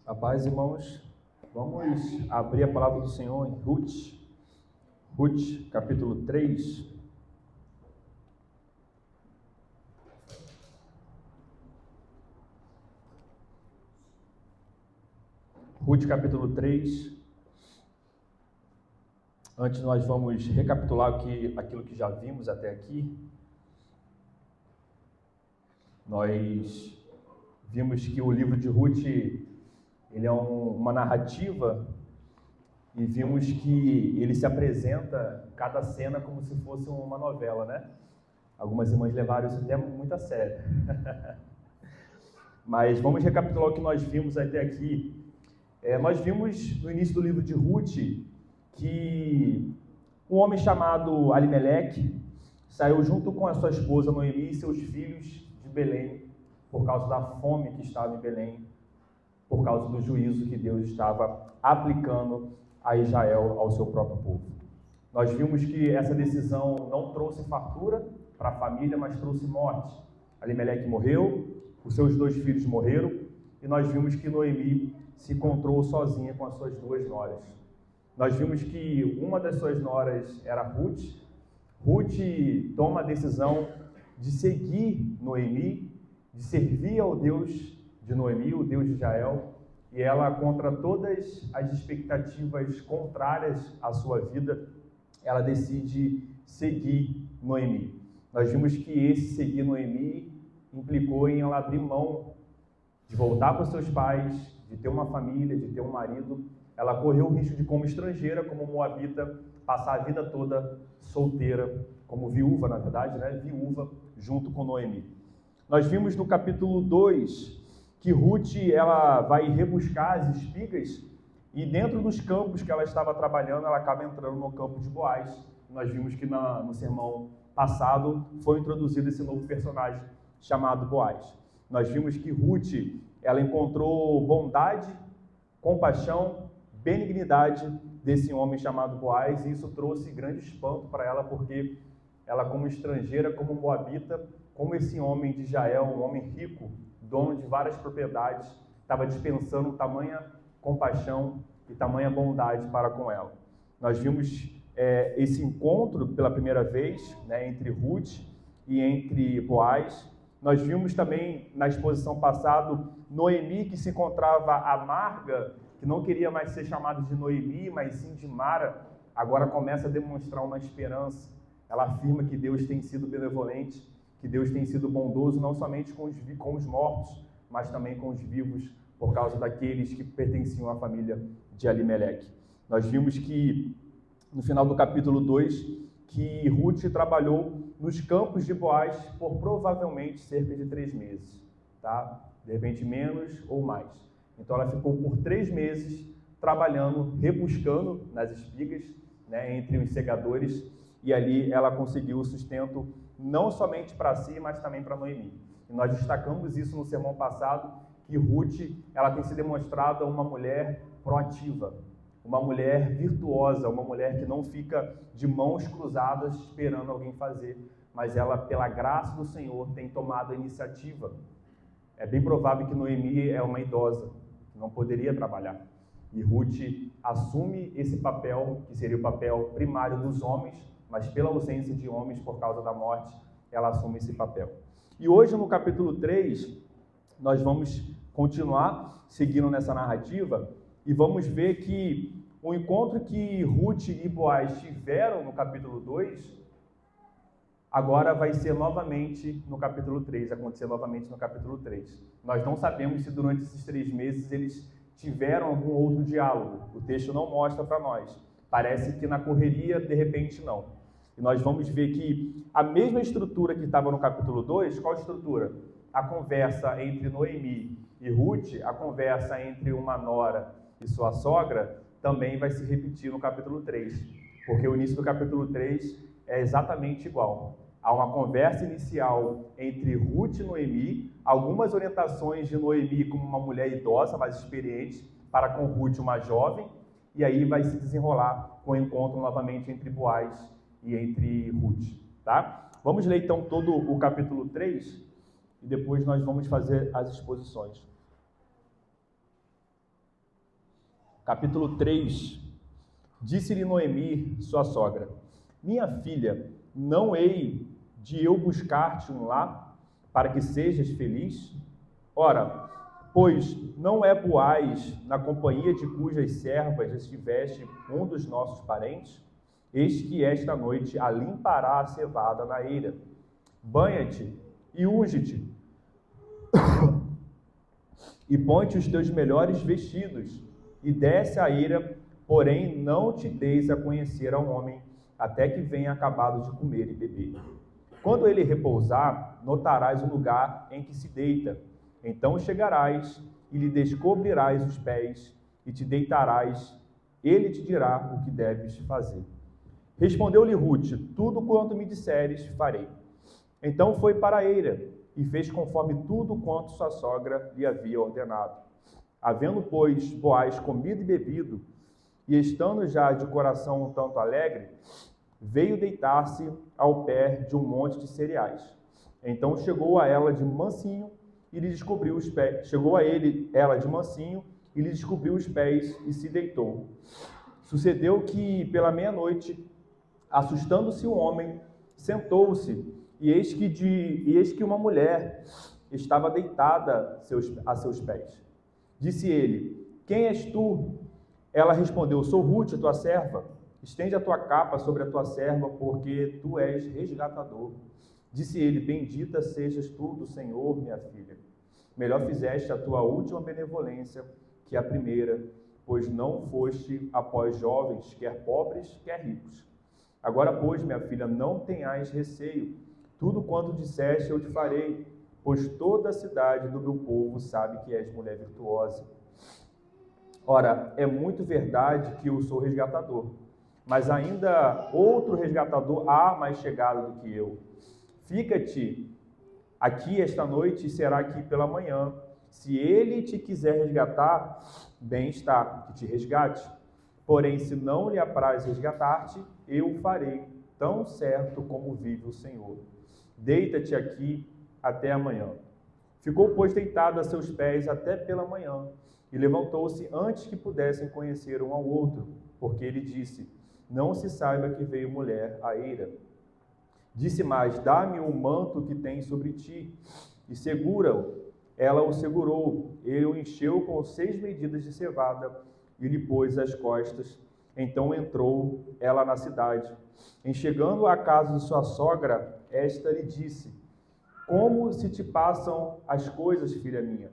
A paz, irmãos. Vamos abrir a palavra do Senhor em Ruth, capítulo 3. Ruth, capítulo 3. Antes nós vamos recapitular aquilo que já vimos até aqui. Nós vimos que o livro de Ruth ele é uma narrativa e vimos que ele se apresenta cada cena como se fosse uma novela, né? Algumas irmãs levaram isso até muito a sério. Mas vamos recapitular o que nós vimos até aqui. Nós vimos no início do livro de Ruth que um homem chamado Alimeleque saiu junto com a sua esposa Noemi e seus filhos de Belém por causa da fome que estava em Belém, por causa do juízo que Deus estava aplicando a Israel, ao seu próprio povo. Nós vimos que essa decisão não trouxe fartura para a família, mas trouxe morte. Alimeleque morreu, os seus 2 filhos morreram, e nós vimos que Noemi se encontrou sozinha com as suas 2 noras. Nós vimos que uma das suas noras era Ruth. Ruth toma a decisão de seguir Noemi, de servir ao Deus de Noemi, o Deus de Israel, e ela, contra todas as expectativas contrárias à sua vida, ela decide seguir Noemi. Nós vimos que esse seguir Noemi implicou em ela abrir mão de voltar para os seus pais, de ter uma família, de ter um marido. Ela correu o risco de, como estrangeira, como moabita, passar a vida toda solteira, como viúva, na verdade, né? Viúva, junto com Noemi. Nós vimos no capítulo 2 que Ruth ela vai rebuscar as espigas e dentro dos campos que ela estava trabalhando, ela acaba entrando no campo de Boaz. Nós vimos que no sermão passado foi introduzido esse novo personagem chamado Boaz. Nós vimos que Ruth ela encontrou bondade, compaixão, benignidade desse homem chamado Boaz, e isso trouxe grande espanto para ela, porque ela, como estrangeira, como moabita, como esse homem de Israel, um homem rico, dono de várias propriedades, estava dispensando tamanha compaixão e tamanha bondade para com ela. Nós vimos esse encontro pela primeira vez, né, entre Ruth e entre Boaz. Nós vimos também na exposição passada Noemi, que se encontrava amarga, que não queria mais ser chamada de Noemi, mas sim de Mara, agora começa a demonstrar uma esperança. Ela afirma que Deus tem sido benevolente, que Deus tem sido bondoso, não somente com os mortos, mas também com os vivos, por causa daqueles que pertenciam à família de Alimeleque. Nós vimos que, no final do capítulo 2, que Ruth trabalhou nos campos de Boaz por provavelmente cerca de 3 meses, tá? De repente menos ou mais. Então ela ficou por 3 meses trabalhando, rebuscando nas espigas, né, entre os segadores, e ali ela conseguiu o sustento não somente para si, mas também para Noemi. E nós destacamos isso no sermão passado, que Ruth ela tem se demonstrado uma mulher proativa, uma mulher virtuosa, uma mulher que não fica de mãos cruzadas esperando alguém fazer, mas ela, pela graça do Senhor, tem tomado a iniciativa. É bem provável que Noemi é uma idosa, que não poderia trabalhar. E Ruth assume esse papel, que seria o papel primário dos homens, mas pela ausência de homens por causa da morte, ela assume esse papel. E hoje, no capítulo 3, nós vamos continuar seguindo nessa narrativa e vamos ver que o encontro que Ruth e Boaz tiveram no capítulo 2, agora vai ser novamente no capítulo 3, acontecer novamente no capítulo 3. Nós não sabemos se durante esses 3 meses eles tiveram algum outro diálogo. O texto não mostra para nós. Parece que na correria, de repente, não. E nós vamos ver que a mesma estrutura que estava no capítulo 2, qual estrutura? A conversa entre Noemi e Ruth, a conversa entre uma nora e sua sogra, também vai se repetir no capítulo 3, porque o início do capítulo 3 é exatamente igual. Há uma conversa inicial entre Ruth e Noemi, algumas orientações de Noemi como uma mulher idosa, mais experiente, para com Ruth, uma jovem, e aí vai se desenrolar com o encontro novamente entre Boaz e entre Ruth, tá? Vamos ler então todo o capítulo 3 e depois nós vamos fazer as exposições. capítulo 3, disse-lhe Noemi, sua sogra: minha filha, não hei de eu buscar-te um lar para que sejas feliz? Ora, pois não é Boaz na companhia de cujas servas estiveste um dos nossos parentes? Eis que esta noite a limpará a cevada na eira. Banha-te e unge-te, e põe-te os teus melhores vestidos, e desce a eira, porém não te deis a conhecer ao homem, até que venha acabado de comer e beber. Quando ele repousar, notarás o lugar em que se deita. Então chegarás e lhe descobrirás os pés, e te deitarás. Ele te dirá o que deves fazer. Respondeu-lhe Rute: tudo quanto me disseres, farei. Então foi para a eira, e fez conforme tudo quanto sua sogra lhe havia ordenado. Havendo, pois, Boaz comido e bebido, e estando já de coração um tanto alegre, veio deitar-se ao pé de um monte de cereais. Então chegou a ela de mansinho e lhe descobriu os pés. Chegou a ele ela de mansinho e lhe descobriu os pés e se deitou. Sucedeu que pela meia-noite, assustando-se o homem, sentou-se, e eis que uma mulher estava deitada a seus pés. Disse ele: quem és tu? Ela respondeu: sou Rute, tua serva. Estende a tua capa sobre a tua serva, porque tu és resgatador. Disse ele: bendita sejas tu do Senhor, minha filha. Melhor fizeste a tua última benevolência que a primeira, pois não foste após jovens, quer pobres, quer ricos. Agora, pois, minha filha, não tenhais receio. Tudo quanto disseste eu te farei, pois toda a cidade do meu povo sabe que és mulher virtuosa. Ora, é muito verdade que eu sou resgatador, mas ainda outro resgatador há mais chegado do que eu. Fica-te aqui esta noite e será aqui pela manhã. Se ele te quiser resgatar, bem está, que te resgate. Porém, se não lhe apraz resgatar-te, eu farei, tão certo como vive o Senhor. Deita-te aqui até amanhã. Ficou, pois, deitado a seus pés até pela manhã, e levantou-se antes que pudessem conhecer um ao outro, porque ele disse: não se saiba que veio mulher à eira. Disse mais: dá-me o manto que tens sobre ti, e segura-o. Ela o segurou, ele o encheu com 6 medidas de cevada, e lhe pôs às costas. Então entrou ela na cidade. Em chegando à casa de sua sogra, esta lhe disse: como se te passam as coisas, filha minha?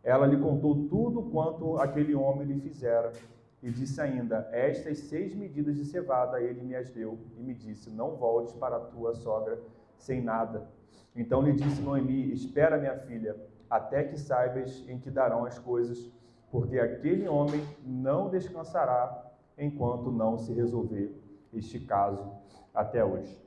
Ela lhe contou tudo quanto aquele homem lhe fizera, e disse ainda: estas 6 medidas de cevada ele me as deu, e me disse: não voltes para a tua sogra sem nada. Então lhe disse Noemi: espera, minha filha, até que saibas em que darão as coisas, porque aquele homem não descansará enquanto não se resolver este caso até hoje.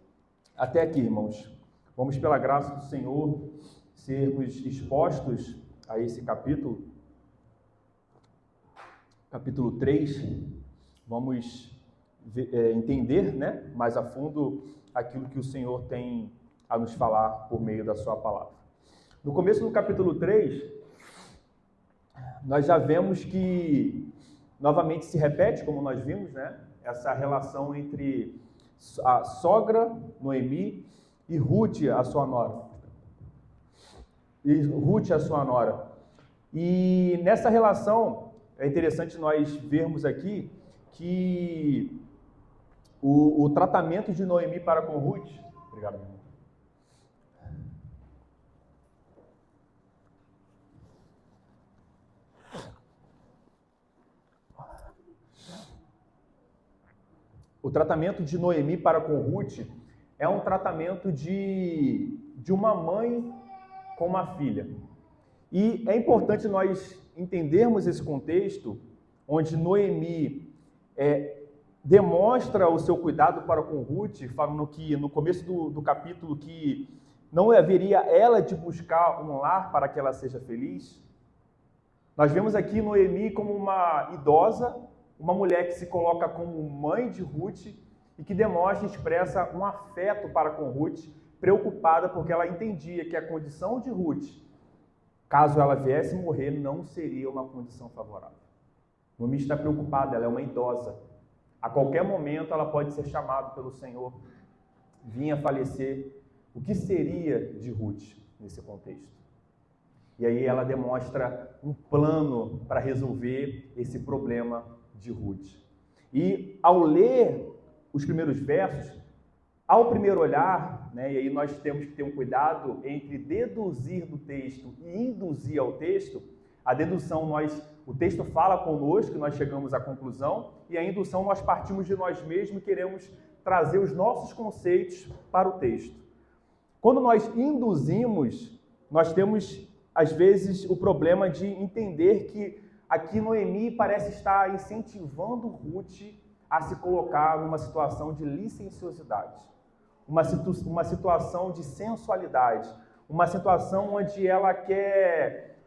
Até aqui, irmãos. Vamos, pela graça do Senhor, sermos expostos a esse capítulo 3. Vamos entender, né, mais a fundo aquilo que o Senhor tem a nos falar por meio da sua palavra. No começo do capítulo 3, nós já vemos que novamente se repete, como nós vimos, né, essa relação entre a sogra, Noemi, e Rute, a sua nora. E nessa relação, é interessante nós vermos aqui que o tratamento de Noemi para com Rute... Obrigado, meu irmão. O tratamento de Noemi para com Rute é um tratamento de uma mãe com uma filha. E é importante nós entendermos esse contexto, onde Noemi demonstra o seu cuidado para com Rute, falando que no começo do capítulo que não haveria ela de buscar um lar para que ela seja feliz. Nós vemos aqui Noemi como uma idosa, uma mulher que se coloca como mãe de Rute e que demonstra e expressa um afeto para com Rute, preocupada porque ela entendia que a condição de Rute, caso ela viesse morrer, não seria uma condição favorável. Noemi está preocupada, ela é uma idosa. A qualquer momento ela pode ser chamada pelo Senhor, vir a falecer. O que seria de Ruth nesse contexto? E aí ela demonstra um plano para resolver esse problema de Ruth. E ao ler os primeiros versos, ao primeiro olhar, e aí nós temos que ter um cuidado entre deduzir do texto e induzir ao texto. A dedução, o texto fala conosco, nós chegamos à conclusão, e a indução nós partimos de nós mesmos e queremos trazer os nossos conceitos para o texto. Quando nós induzimos, nós temos, às vezes, o problema de entender que aqui Noemi parece estar incentivando Ruth a se colocar numa situação de licenciosidade, uma situação de sensualidade, uma situação onde ela quer,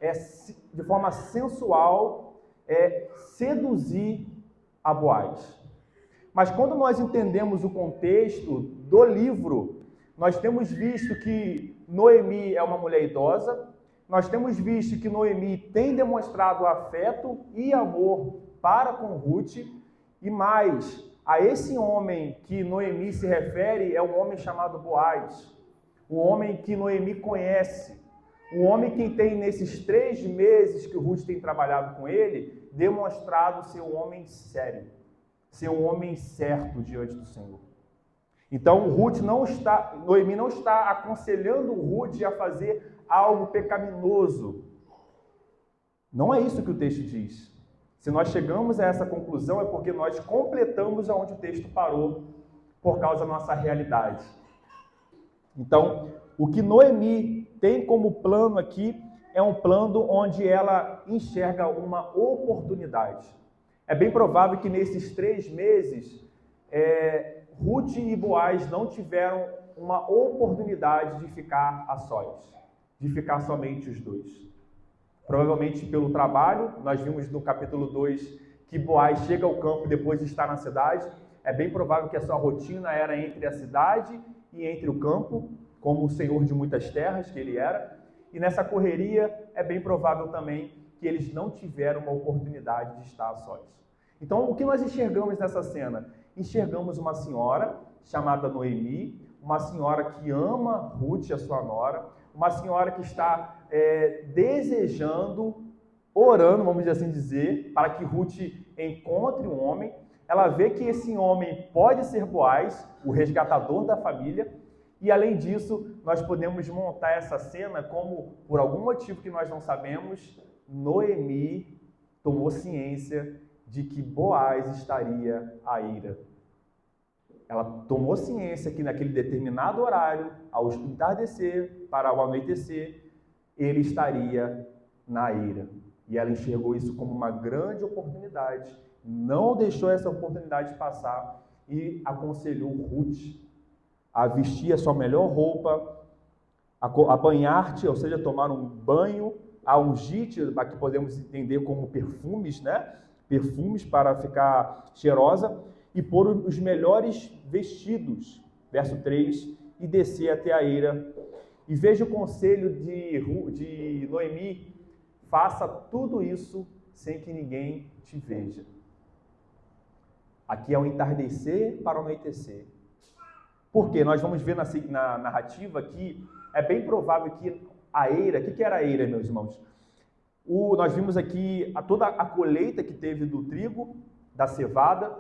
de forma sensual, seduzir a Boaz. Mas quando nós entendemos o contexto do livro, nós temos visto que Noemi é uma mulher idosa, nós temos visto que Noemi tem demonstrado afeto e amor para com Ruth, e mais, a esse homem que Noemi se refere é um homem chamado Boaz, um homem que Noemi conhece, um homem que tem nesses 3 meses que Ruth tem trabalhado com ele, demonstrado ser um homem sério, ser um homem certo diante do Senhor. Então Noemi não está aconselhando Ruth a fazer algo pecaminoso. Não é isso que o texto diz. Se nós chegamos a essa conclusão é porque nós completamos aonde o texto parou por causa da nossa realidade. Então, o que Noemi tem como plano aqui é um plano onde ela enxerga uma oportunidade. É bem provável que nesses 3 meses, Ruth e Boaz não tiveram uma oportunidade de ficar a sós, de ficar somente os dois. Provavelmente pelo trabalho, nós vimos no capítulo 2 que Boaz chega ao campo depois de estar na cidade. É bem provável que a sua rotina era entre a cidade e entre o campo, como o senhor de muitas terras que ele era. E nessa correria é bem provável também que eles não tiveram uma oportunidade de estar a sós. Então, o que nós enxergamos nessa cena? Enxergamos uma senhora chamada Noemi, uma senhora que ama Ruth, a sua nora, uma senhora que está desejando, orando, vamos assim dizer, para que Ruth encontre um homem. Ela vê que esse homem pode ser Boaz, o resgatador da família, e além disso, nós podemos montar essa cena como, por algum motivo que nós não sabemos, Noemi tomou ciência de que Boaz estaria à ira. Ela tomou ciência que naquele determinado horário, ao entardecer para o anoitecer, ele estaria na ira. E ela enxergou isso como uma grande oportunidade, não deixou essa oportunidade passar e aconselhou Ruth a vestir a sua melhor roupa, a banhar-te, ou seja, tomar um banho, a ungir-te, que podemos entender como perfumes, Perfumes para ficar cheirosa, e pôr os melhores vestidos, verso 3, e descer até a eira. E veja o conselho de Noemi: faça tudo isso sem que ninguém te veja. Aqui é o entardecer para o anoitecer. Porque nós vamos ver na narrativa que é bem provável que a eira, o que era a eira, meus irmãos? Nós vimos aqui toda a colheita que teve do trigo, da cevada,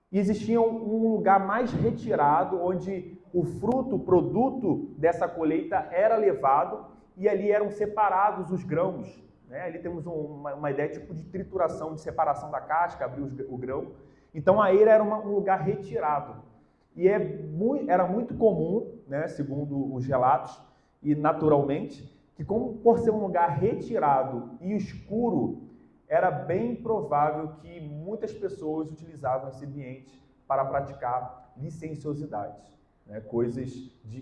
e existia um lugar mais retirado, onde o fruto, o produto dessa colheita era levado, e ali eram separados os grãos. Ali temos uma ideia tipo de trituração, de separação da casca, abrir o grão. Então a eira era um lugar retirado. E era muito comum, segundo os relatos, e naturalmente, que por ser um lugar retirado e escuro, era bem provável que muitas pessoas utilizavam esse ambiente para praticar licenciosidades, coisas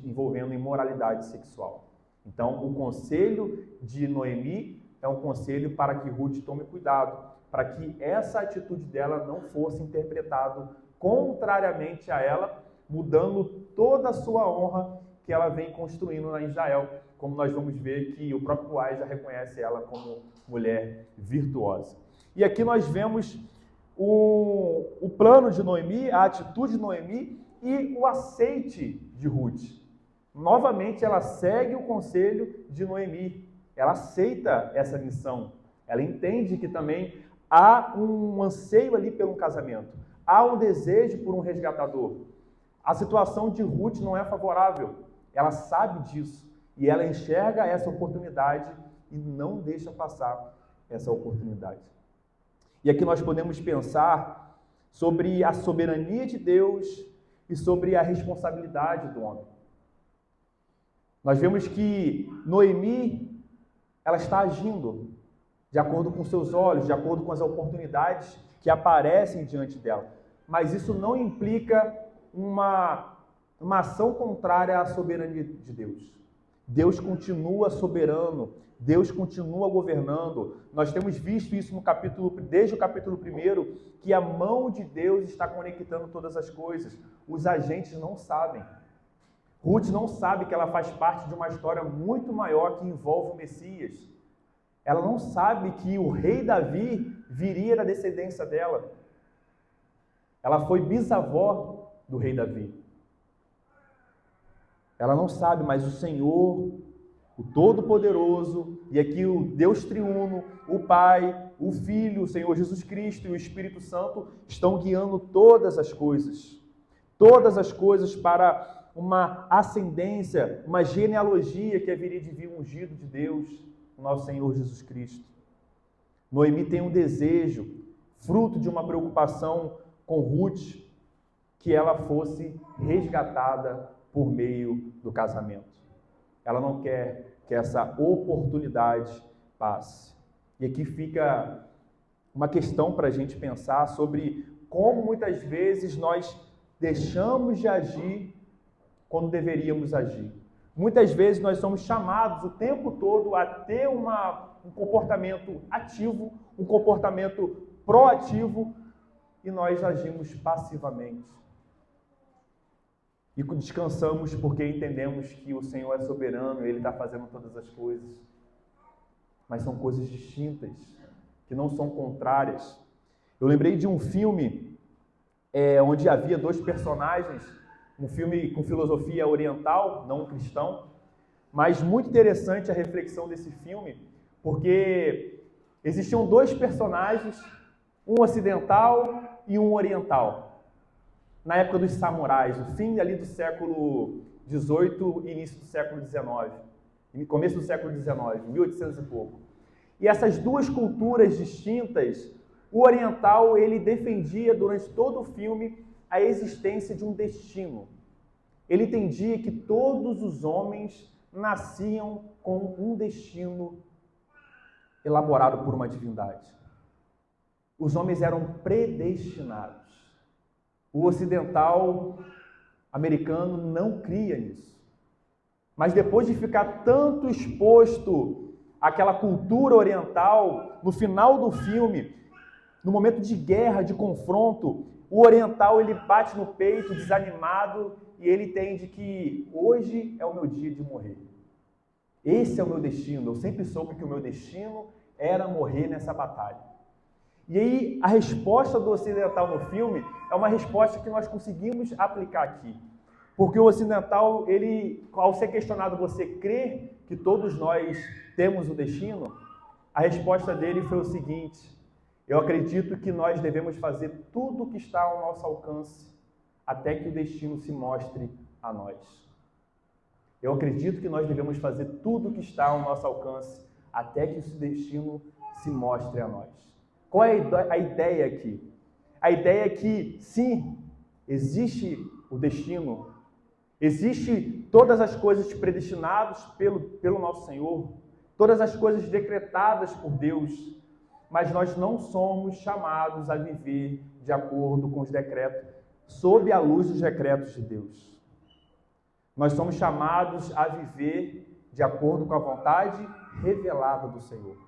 envolvendo imoralidade sexual. Então, o conselho de Noemi é um conselho para que Ruth tome cuidado, para que essa atitude dela não fosse interpretada contrariamente a ela, mudando toda a sua honra que ela vem construindo na Israel, como nós vamos ver que o próprio Boaz já reconhece ela como mulher virtuosa. E aqui nós vemos o plano de Noemi, a atitude de Noemi e o aceite de Ruth. Novamente, ela segue o conselho de Noemi. Ela aceita essa missão. Ela entende que também há um anseio ali pelo casamento. Há um desejo por um resgatador. A situação de Ruth não é favorável. Ela sabe disso. E ela enxerga essa oportunidade e não deixa passar essa oportunidade. E aqui nós podemos pensar sobre a soberania de Deus e sobre a responsabilidade do homem. Nós vemos que Noemi, ela está agindo de acordo com seus olhos, de acordo com as oportunidades que aparecem diante dela. Mas isso não implica uma ação contrária à soberania de Deus. Deus continua soberano, Deus continua governando. Nós temos visto isso desde o capítulo 1, que a mão de Deus está conectando todas as coisas. Os agentes não sabem. Ruth não sabe que ela faz parte de uma história muito maior que envolve o Messias. Ela não sabe que o rei Davi viria da descendência dela. Ela foi bisavó do rei Davi. Ela não sabe, mas o Senhor, o Todo-Poderoso, e aqui o Deus Triuno, o Pai, o Filho, o Senhor Jesus Cristo e o Espírito Santo estão guiando todas as coisas para uma ascendência, uma genealogia que haveria de vir ungido de Deus, o nosso Senhor Jesus Cristo. Noemi tem um desejo, fruto de uma preocupação com Ruth, que ela fosse resgatada por meio do casamento. Ela não quer que essa oportunidade passe. E aqui fica uma questão para a gente pensar sobre como muitas vezes nós deixamos de agir quando deveríamos agir. Muitas vezes nós somos chamados o tempo todo a ter um comportamento ativo, um comportamento proativo, e nós agimos passivamente. E descansamos porque entendemos que o Senhor é soberano e Ele está fazendo todas as coisas. Mas são coisas distintas, que não são contrárias. Eu lembrei de um filme onde havia dois personagens, um filme com filosofia oriental, não cristão, mas muito interessante a reflexão desse filme, porque existiam dois personagens, um ocidental e um oriental, na época dos samurais, o fim ali do século XVIII e início do século XIX, começo do século XIX, 1800 e pouco. E essas duas culturas distintas, o oriental ele defendia durante todo o filme a existência de um destino. Ele entendia que todos os homens nasciam com um destino elaborado por uma divindade. Os homens eram predestinados. O ocidental americano não cria nisso. Mas depois de ficar tanto exposto àquela cultura oriental, no final do filme, no momento de guerra, de confronto, o oriental ele bate no peito, desanimado, e ele entende que hoje é o meu dia de morrer. Esse é o meu destino. Eu sempre soube que o meu destino era morrer nessa batalha. E aí, a resposta do ocidental no filme é uma resposta que nós conseguimos aplicar aqui. Porque o ocidental, ele, ao ser questionado, você crê que todos nós temos o destino? A resposta dele foi o seguinte: eu acredito que nós devemos fazer tudo o que está ao nosso alcance até que o destino se mostre a nós. Eu acredito que nós devemos fazer tudo o que está ao nosso alcance até que o destino se mostre a nós. Qual é a ideia aqui? A ideia é que, sim, existe o destino, existe todas as coisas predestinadas pelo nosso Senhor, todas as coisas decretadas por Deus, mas nós não somos chamados a viver de acordo com os decretos, sob a luz dos decretos de Deus. Nós somos chamados a viver de acordo com a vontade revelada do Senhor.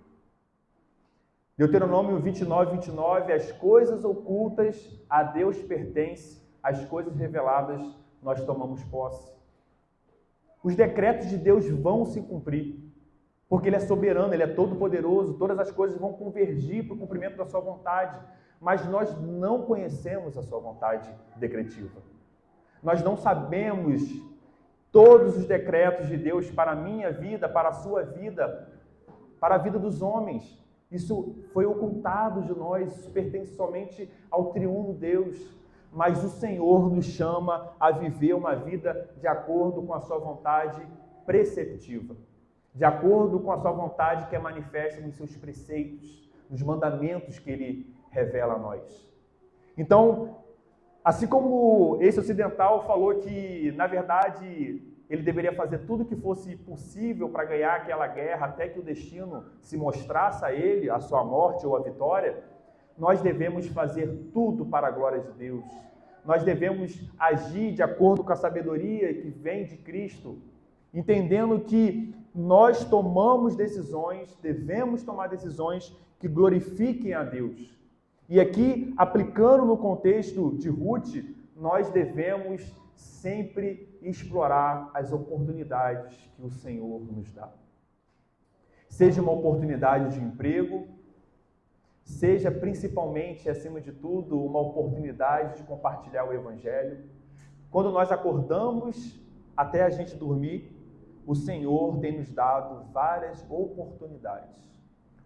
Deuteronômio 29, as coisas ocultas a Deus pertencem, as coisas reveladas nós tomamos posse. Os decretos de Deus vão se cumprir. porque Ele é soberano, Ele é todo-poderoso, todas as coisas vão convergir para o cumprimento da sua vontade, mas nós não conhecemos a sua vontade decretiva. Nós não sabemos todos os decretos de Deus para a minha vida, para a sua vida, para a vida dos homens. Isso foi ocultado de nós, isso pertence somente ao triuno Deus. Mas o Senhor nos chama a viver uma vida de acordo com a sua vontade preceptiva, de acordo com a sua vontade que é manifesta nos seus preceitos, nos mandamentos que Ele revela a nós. Então, assim como esse ocidental falou que, na verdade, ele deveria fazer tudo o que fosse possível para ganhar aquela guerra até que o destino se mostrasse a ele, a sua morte ou a vitória, nós devemos fazer tudo para a glória de Deus. Nós devemos agir de acordo com a sabedoria que vem de Cristo, entendendo que nós tomamos decisões, devemos tomar decisões que glorifiquem a Deus. E aqui, aplicando no contexto de Ruth, nós devemos sempre explorar as oportunidades que o Senhor nos dá. Seja uma oportunidade de emprego, seja principalmente, acima de tudo, uma oportunidade de compartilhar o Evangelho. Quando nós acordamos até a gente dormir, o Senhor tem nos dado várias oportunidades.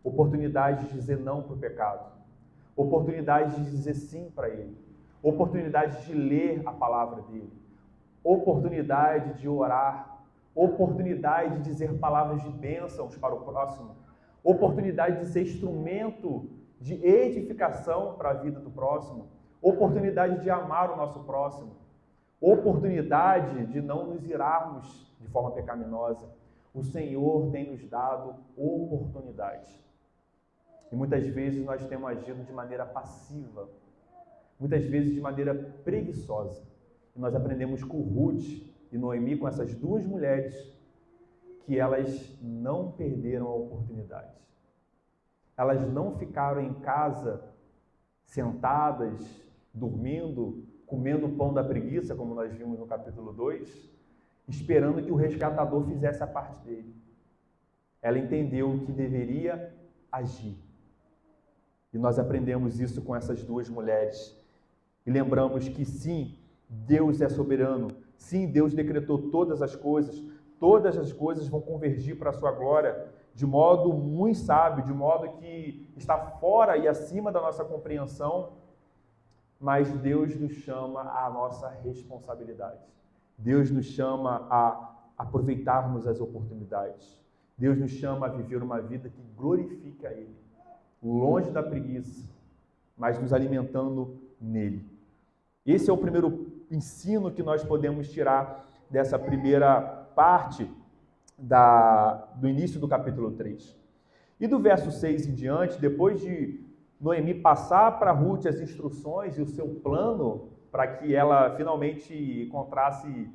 Oportunidade de dizer não para o pecado. Oportunidade de dizer sim para Ele. Oportunidade de ler a palavra dEle. Oportunidade de orar. Oportunidade de dizer palavras de bênçãos para o próximo. Oportunidade de ser instrumento de edificação para a vida do próximo. Oportunidade de amar o nosso próximo. Oportunidade de não nos irarmos de forma pecaminosa. O Senhor tem nos dado oportunidades. E muitas vezes nós temos agido de maneira passiva, muitas vezes de maneira preguiçosa. E nós aprendemos com Ruth e Noemi, com essas duas mulheres, que elas não perderam a oportunidade. Elas não ficaram em casa, sentadas, dormindo, comendo o pão da preguiça, como nós vimos no capítulo 2, esperando que o resgatador fizesse a parte dele. Ela entendeu que deveria agir. E nós aprendemos isso com essas duas mulheres. E lembramos que sim, Deus é soberano. Sim, Deus decretou todas as coisas vão convergir para a sua glória de modo muito sábio, de modo que está fora e acima da nossa compreensão, mas Deus nos chama à nossa responsabilidade. Deus nos chama a aproveitarmos as oportunidades. Deus nos chama a viver uma vida que glorifique a Ele, longe da preguiça, mas nos alimentando nele. Esse é o primeiro ensino que nós podemos tirar dessa primeira parte do início do capítulo 3. E do verso 6 em diante, depois de Noemi passar para Ruth as instruções e o seu plano para que ela finalmente encontrasse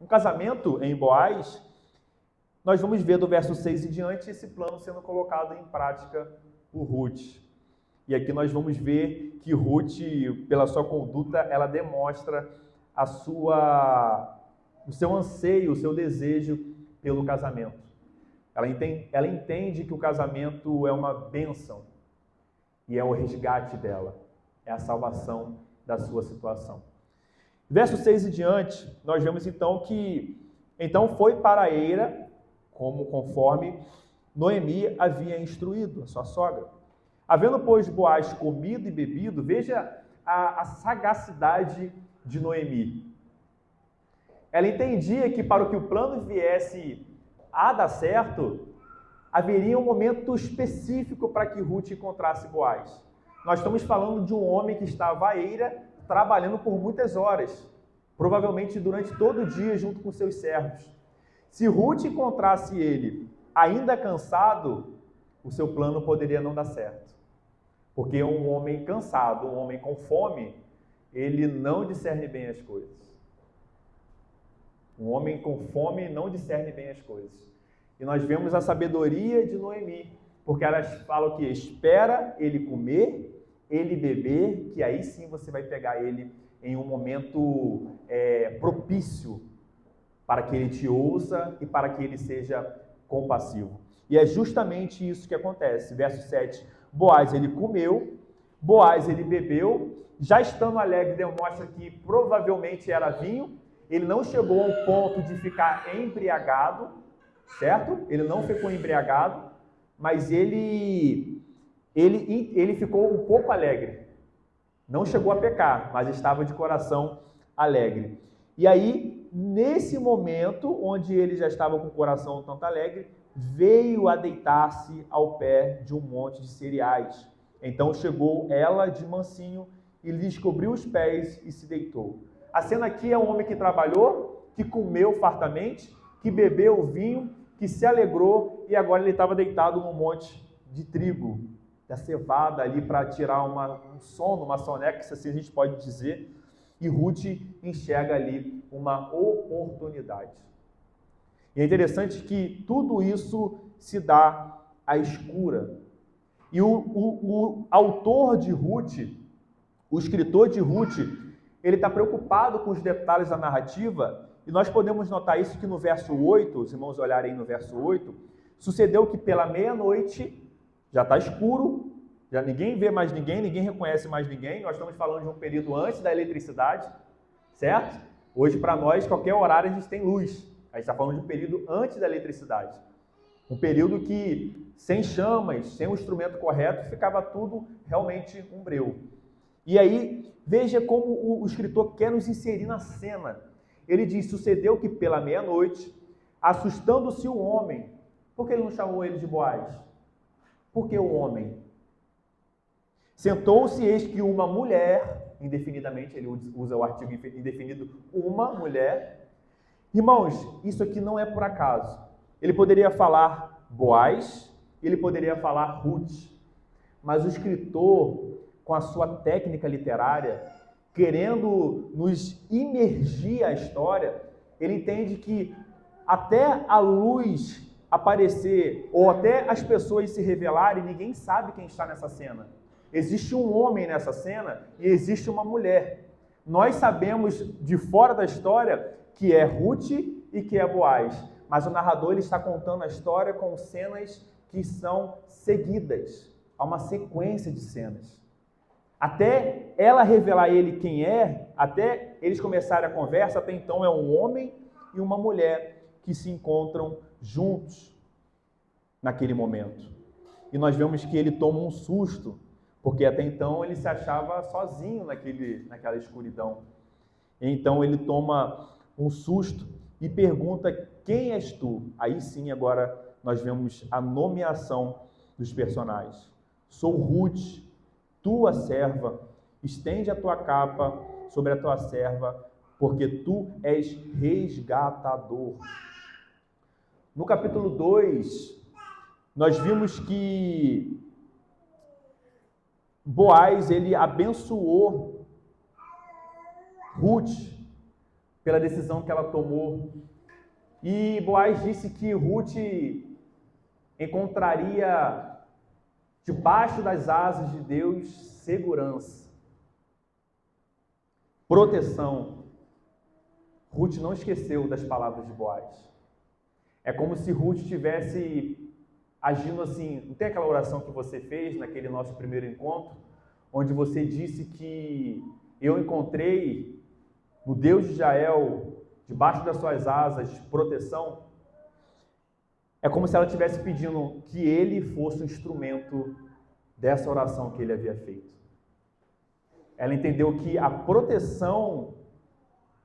um casamento em Boaz, nós vamos ver do verso 6 em diante esse plano sendo colocado em prática por Ruth. E aqui nós vamos ver que Ruth, pela sua conduta, ela demonstra o seu anseio, o seu desejo pelo casamento. Ela entende que o casamento é uma bênção e é o resgate dela, é a salvação da sua situação. Verso 6 em diante, nós vemos então que foi para a eira, conforme Noemi havia instruído a sua sogra. Havendo, pois, Boaz comido e bebido, veja a sagacidade de Noemi. Ela entendia que para que o plano viesse a dar certo, haveria um momento específico para que Ruth encontrasse Boaz. Nós estamos falando de um homem que estava à eira, trabalhando por muitas horas, provavelmente durante todo o dia junto com seus servos. Se Ruth encontrasse ele ainda cansado, o seu plano poderia não dar certo. Porque um homem cansado, um homem com fome, ele não discerne bem as coisas. Um homem com fome não discerne bem as coisas. E nós vemos a sabedoria de Noemi, porque elas falam que espera ele comer, ele beber, que aí sim você vai pegar ele em um momento propício para que ele te ouça e para que ele seja compassivo. E é justamente isso que acontece. Verso 7, Boaz ele comeu, Boaz ele bebeu, já estando alegre demonstra que provavelmente era vinho, ele não chegou ao ponto de ficar embriagado, certo? Ele não ficou embriagado, mas ele ficou um pouco alegre. Não chegou a pecar, mas estava de coração alegre. E aí, nesse momento, onde ele já estava com o coração tanto alegre, veio a deitar-se ao pé de um monte de cereais. Então chegou ela de mansinho e lhe descobriu os pés e se deitou. A cena aqui é um homem que trabalhou, que comeu fartamente, que bebeu o vinho, que se alegrou e agora ele estava deitado num monte de trigo, da cevada ali para tirar um sono, uma soneca, se assim a gente pode dizer. E Ruth enxerga ali uma oportunidade. E é interessante que tudo isso se dá à escura. E o autor de Ruth, o escritor de Ruth, ele está preocupado com os detalhes da narrativa, e nós podemos notar isso que no verso 8, os irmãos olharem no verso 8, sucedeu que pela meia-noite, já está escuro, já ninguém vê mais ninguém, ninguém reconhece mais ninguém, nós estamos falando de um período antes da eletricidade, certo? Hoje, para nós, qualquer horário a gente tem luz. A gente está falando de um período antes da eletricidade. Um período que, sem chamas, sem o instrumento correto, ficava tudo realmente um breu. E aí, veja como o escritor quer nos inserir na cena. Ele diz, sucedeu que pela meia-noite, assustando-se o homem. Por que ele não chamou ele de Boaz? Por que o homem? Sentou-se, eis que uma mulher, indefinidamente, ele usa o artigo indefinido, uma mulher. Irmãos, isso aqui não é por acaso. Ele poderia falar Boaz, ele poderia falar Ruth, mas o escritor, com a sua técnica literária, querendo nos imergir à história, ele entende que até a luz aparecer, ou até as pessoas se revelarem, ninguém sabe quem está nessa cena. Existe um homem nessa cena e existe uma mulher. Nós sabemos de fora da história que é Ruth e que é Boaz, mas o narrador ele está contando a história com cenas que são seguidas, há uma sequência de cenas. Até ela revelar ele quem é, até eles começarem a conversa, até então é um homem e uma mulher que se encontram juntos naquele momento. E nós vemos que ele toma um susto, porque até então ele se achava sozinho naquela escuridão. Então ele toma um susto e pergunta, quem és tu? Aí sim, agora nós vemos a nomeação dos personagens. Sou Ruth, tua serva, estende a tua capa sobre a tua serva, porque tu és resgatador. No capítulo 2, nós vimos que Boaz, ele abençoou Ruth pela decisão que ela tomou. E Boaz disse que Ruth encontraria debaixo das asas de Deus segurança, proteção. Ruth não esqueceu das palavras de Boaz. É como se Ruth estivesse agindo assim. Não tem aquela oração que você fez naquele nosso primeiro encontro, onde você disse que eu encontrei no Deus de Israel, debaixo das suas asas, proteção? É como se ela estivesse pedindo que ele fosse o instrumento dessa oração que ele havia feito. Ela entendeu que a proteção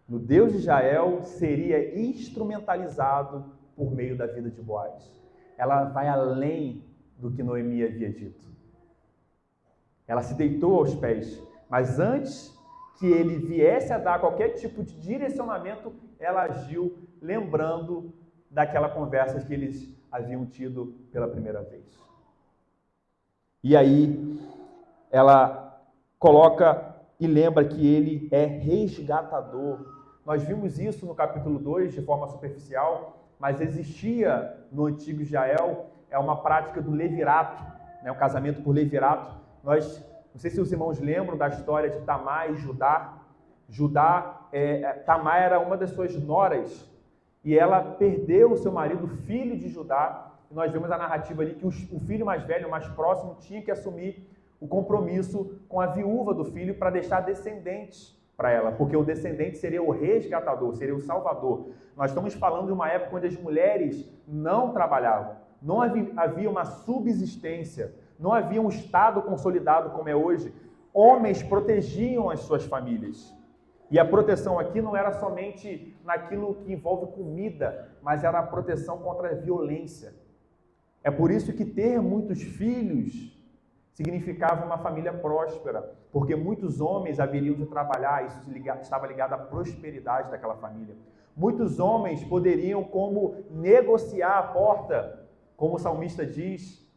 no Deus de Israel seria instrumentalizado por meio da vida de Boaz. Ela vai além do que Noemi havia dito. Ela se deitou aos pés, mas antes que ele viesse a dar qualquer tipo de direcionamento, ela agiu lembrando daquela conversa que eles haviam tido pela primeira vez. E aí, ela coloca e lembra que ele é resgatador. Nós vimos isso no capítulo 2 de forma superficial, mas existia no antigo Israel uma prática do levirato, o casamento por levirato. Não sei se os irmãos lembram da história de Tamar e Judá. Tamar era uma das suas noras, e ela perdeu o seu marido, filho de Judá. E nós vemos a narrativa ali que o filho mais velho, o mais próximo, tinha que assumir o compromisso com a viúva do filho para deixar descendentes para ela, porque o descendente seria o resgatador, seria o salvador. Nós estamos falando de uma época onde as mulheres não trabalhavam, não havia uma subsistência, não havia um Estado consolidado como é hoje. Homens protegiam as suas famílias. E a proteção aqui não era somente naquilo que envolve comida, mas era a proteção contra a violência. É por isso que ter muitos filhos significava uma família próspera, porque muitos homens haveriam de trabalhar, isso estava ligado à prosperidade daquela família. Muitos homens poderiam como negociar a porta, como o salmista diz,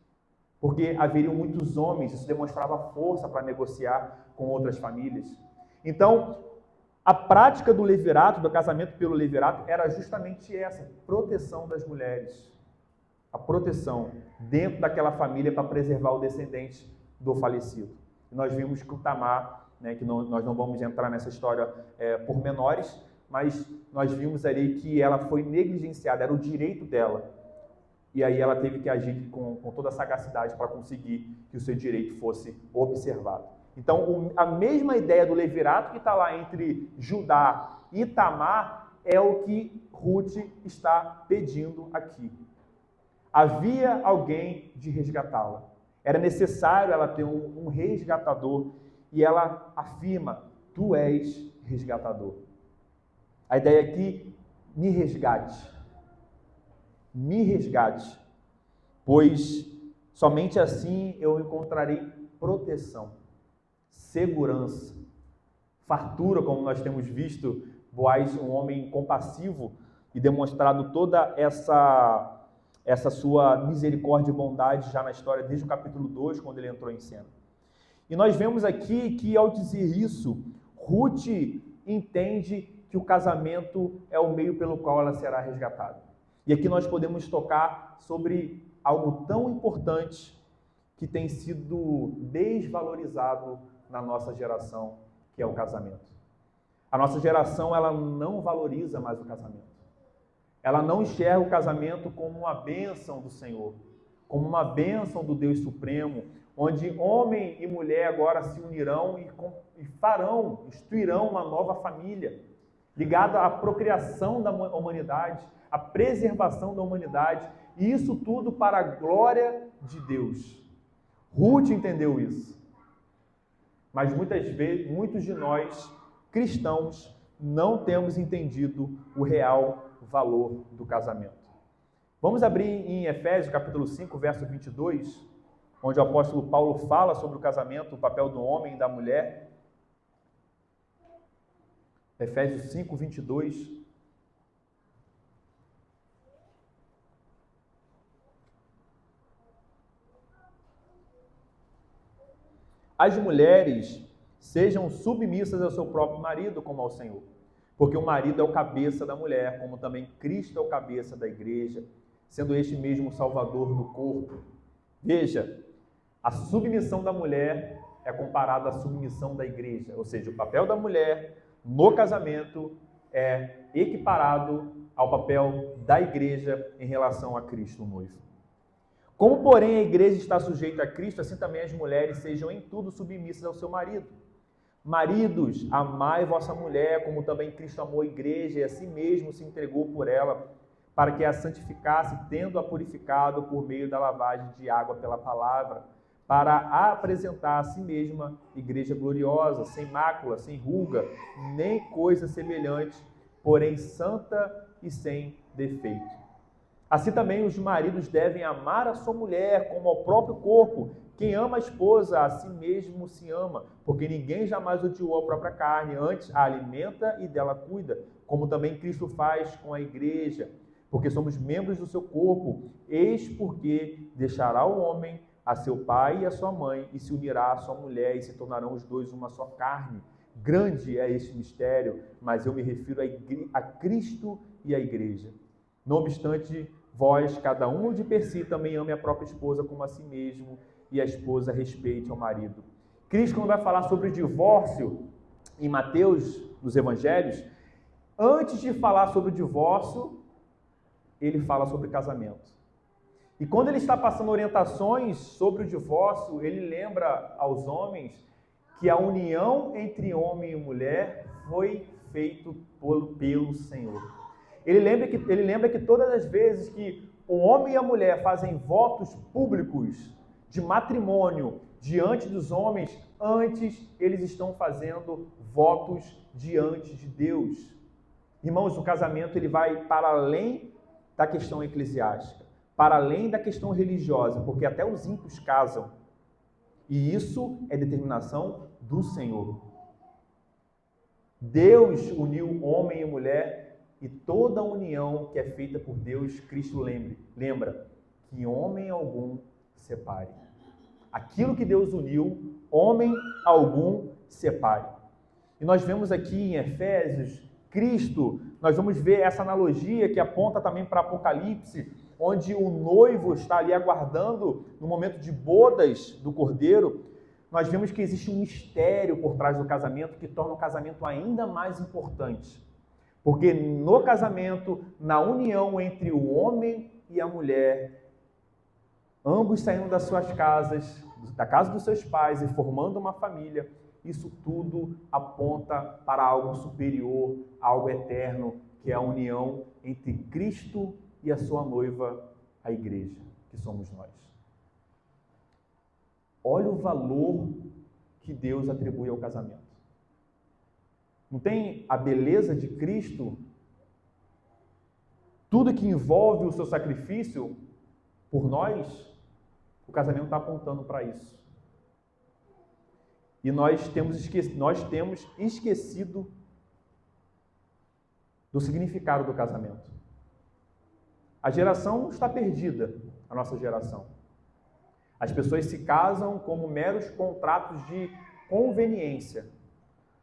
porque haveriam muitos homens, isso demonstrava força para negociar com outras famílias. Então, a prática do levirato, do casamento pelo levirato, era justamente essa, proteção das mulheres. A proteção dentro daquela família para preservar o descendente do falecido. E nós vimos que o Tamar, né, que nós não vamos entrar nessa história por menores, mas nós vimos ali que ela foi negligenciada, era o direito dela. E aí ela teve que agir com toda a sagacidade para conseguir que o seu direito fosse observado. Então, a mesma ideia do levirato que está lá entre Judá e Tamar é o que Ruth está pedindo aqui. Havia alguém de resgatá-la. Era necessário ela ter um resgatador. E ela afirma, tu és resgatador. A ideia aqui, me resgate. Me resgate. Pois somente assim eu encontrarei proteção, segurança, fartura, como nós temos visto Boaz, um homem compassivo, e demonstrado toda essa sua misericórdia e bondade já na história, desde o capítulo 2, quando ele entrou em cena. E nós vemos aqui que, ao dizer isso, Ruth entende que o casamento é o meio pelo qual ela será resgatada. E aqui nós podemos tocar sobre algo tão importante que tem sido desvalorizado na nossa geração, que é o casamento. A nossa geração, ela não valoriza mais o casamento. Ela não enxerga o casamento como uma bênção do Senhor, como uma bênção do Deus Supremo, onde homem e mulher agora se unirão e instituirão uma nova família, ligada à procriação da humanidade, à preservação da humanidade, e isso tudo para a glória de Deus. Ruth entendeu isso. Mas muitos de nós, cristãos, não temos entendido o real valor do casamento. Vamos abrir em Efésios, capítulo 5, verso 22, onde o apóstolo Paulo fala sobre o casamento, o papel do homem e da mulher. Efésios 5, 22. As mulheres sejam submissas ao seu próprio marido, como ao Senhor. Porque o marido é o cabeça da mulher, como também Cristo é o cabeça da igreja, sendo este mesmo o salvador do corpo. Veja, a submissão da mulher é comparada à submissão da igreja, ou seja, o papel da mulher no casamento é equiparado ao papel da igreja em relação a Cristo, o noivo. Como, porém, a igreja está sujeita a Cristo, assim também as mulheres sejam em tudo submissas ao seu marido. Maridos, amai vossa mulher, como também Cristo amou a igreja e a si mesmo se entregou por ela, para que a santificasse, tendo-a purificado por meio da lavagem de água pela palavra, para a apresentar a si mesma igreja gloriosa, sem mácula, sem ruga, nem coisa semelhante, porém santa e sem defeito. Assim também os maridos devem amar a sua mulher como ao próprio corpo. Quem ama a esposa, a si mesmo se ama, porque ninguém jamais odiou a própria carne, antes a alimenta e dela cuida, como também Cristo faz com a igreja, porque somos membros do seu corpo. Eis porque deixará o homem a seu pai e a sua mãe, e se unirá à sua mulher, e se tornarão os dois uma só carne. Grande é este mistério, mas eu me refiro a Cristo e à igreja. Não obstante, vós, cada um de per si, também ame a própria esposa como a si mesmo, e a esposa respeite ao marido. Cristo, quando vai falar sobre o divórcio em Mateus, nos evangelhos, antes de falar sobre o divórcio, ele fala sobre casamento. E quando ele está passando orientações sobre o divórcio, ele lembra aos homens que a união entre homem e mulher foi feito pelo Senhor. Ele lembra que todas as vezes que o homem e a mulher fazem votos públicos de matrimônio diante dos homens, antes eles estão fazendo votos diante de Deus. Irmãos, o casamento ele vai para além da questão eclesiástica, para além da questão religiosa, porque até os ímpios casam. E isso é determinação do Senhor. Deus uniu homem e mulher, e toda a união que é feita por Deus, Cristo lembra que homem algum separe. Aquilo que Deus uniu, homem algum separe. E nós vemos aqui em Efésios, Cristo, nós vamos ver essa analogia que aponta também para Apocalipse, onde o noivo está ali aguardando no momento de bodas do Cordeiro. Nós vemos que existe um mistério por trás do casamento que torna o casamento ainda mais importante. Porque no casamento, na união entre o homem e a mulher, ambos saindo das suas casas, da casa dos seus pais e formando uma família, isso tudo aponta para algo superior, algo eterno, que é a união entre Cristo e a sua noiva, a igreja, que somos nós. Olha o valor que Deus atribui ao casamento. Não tem a beleza de Cristo? Tudo que envolve o seu sacrifício por nós, o casamento está apontando para isso. E nós temos esquecido do significado do casamento. A geração está perdida, a nossa geração. As pessoas se casam como meros contratos de conveniência.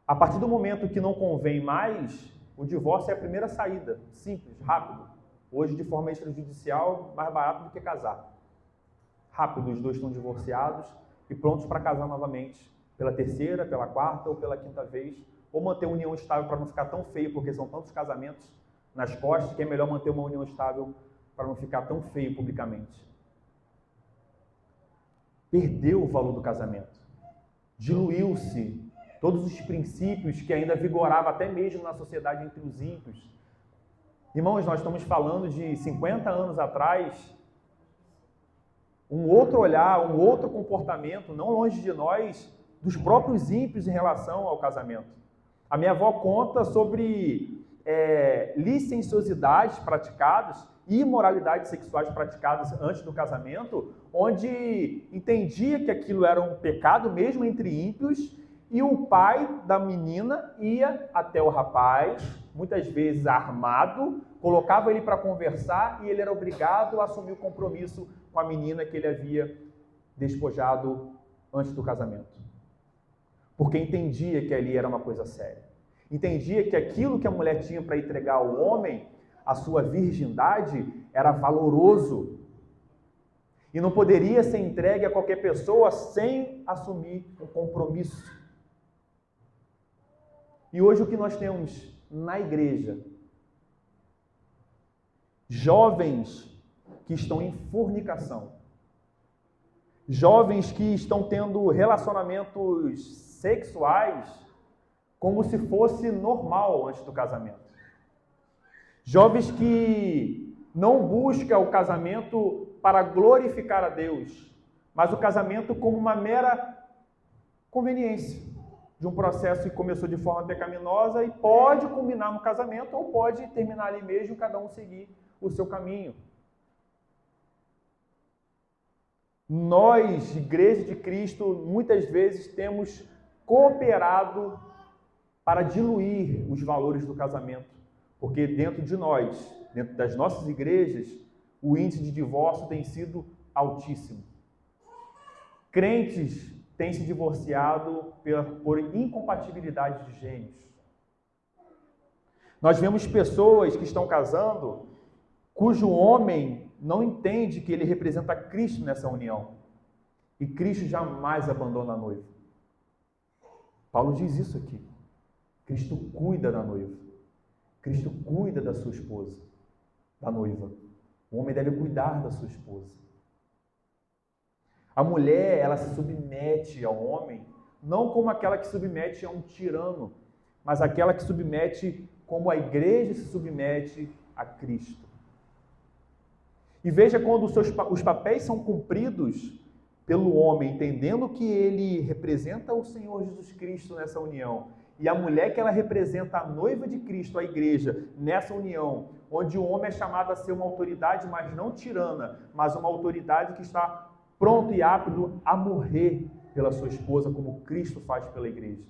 A partir do momento que não convém mais, o divórcio é a primeira saída, simples, rápido. Hoje, de forma extrajudicial, mais barato do que casar. Rápido, os dois estão divorciados e prontos para casar novamente, pela terceira, pela quarta ou pela quinta vez, ou manter uma união estável para não ficar tão feio, porque são tantos casamentos nas costas, que é melhor manter uma união estável para não ficar tão feio publicamente. Perdeu o valor do casamento. Diluiu-se todos os princípios que ainda vigoravam até mesmo na sociedade entre os ímpios. Irmãos, nós estamos falando de 50 anos atrás, um outro olhar, um outro comportamento, não longe de nós, dos próprios ímpios em relação ao casamento. A minha avó conta sobre licenciosidades praticadas e imoralidades sexuais praticadas antes do casamento, onde entendia que aquilo era um pecado mesmo entre ímpios, e o pai da menina ia até o rapaz, muitas vezes armado, colocava ele para conversar e ele era obrigado a assumir o compromisso com a menina que ele havia despojado antes do casamento. Porque entendia que ali era uma coisa séria. Entendia que aquilo que a mulher tinha para entregar ao homem, a sua virgindade, era valoroso. E não poderia ser entregue a qualquer pessoa sem assumir um compromisso. E hoje o que nós temos na igreja? Jovens que estão em fornicação. Jovens que estão tendo relacionamentos sexuais como se fosse normal antes do casamento. Jovens que não buscam o casamento para glorificar a Deus, mas o casamento como uma mera conveniência de um processo que começou de forma pecaminosa e pode culminar no casamento ou pode terminar ali mesmo, cada um seguir o seu caminho. Nós, Igreja de Cristo, muitas vezes temos cooperado para diluir os valores do casamento, porque dentro de nós, dentro das nossas igrejas, o índice de divórcio tem sido altíssimo. Crentes têm se divorciado por incompatibilidade de gênios. Nós vemos pessoas que estão casando cujo homem não entende que ele representa Cristo nessa união. E Cristo jamais abandona a noiva. Paulo diz isso aqui. Cristo cuida da noiva. Cristo cuida da sua esposa, da noiva. O homem deve cuidar da sua esposa. A mulher, ela se submete ao homem, não como aquela que submete a um tirano, mas aquela que submete como a igreja se submete a Cristo. E veja quando os papéis são cumpridos pelo homem, entendendo que ele representa o Senhor Jesus Cristo nessa união, e a mulher que ela representa a noiva de Cristo, a igreja, nessa união, onde o homem é chamado a ser uma autoridade, mas não tirana, mas uma autoridade que está pronto e apto a morrer pela sua esposa, como Cristo faz pela igreja.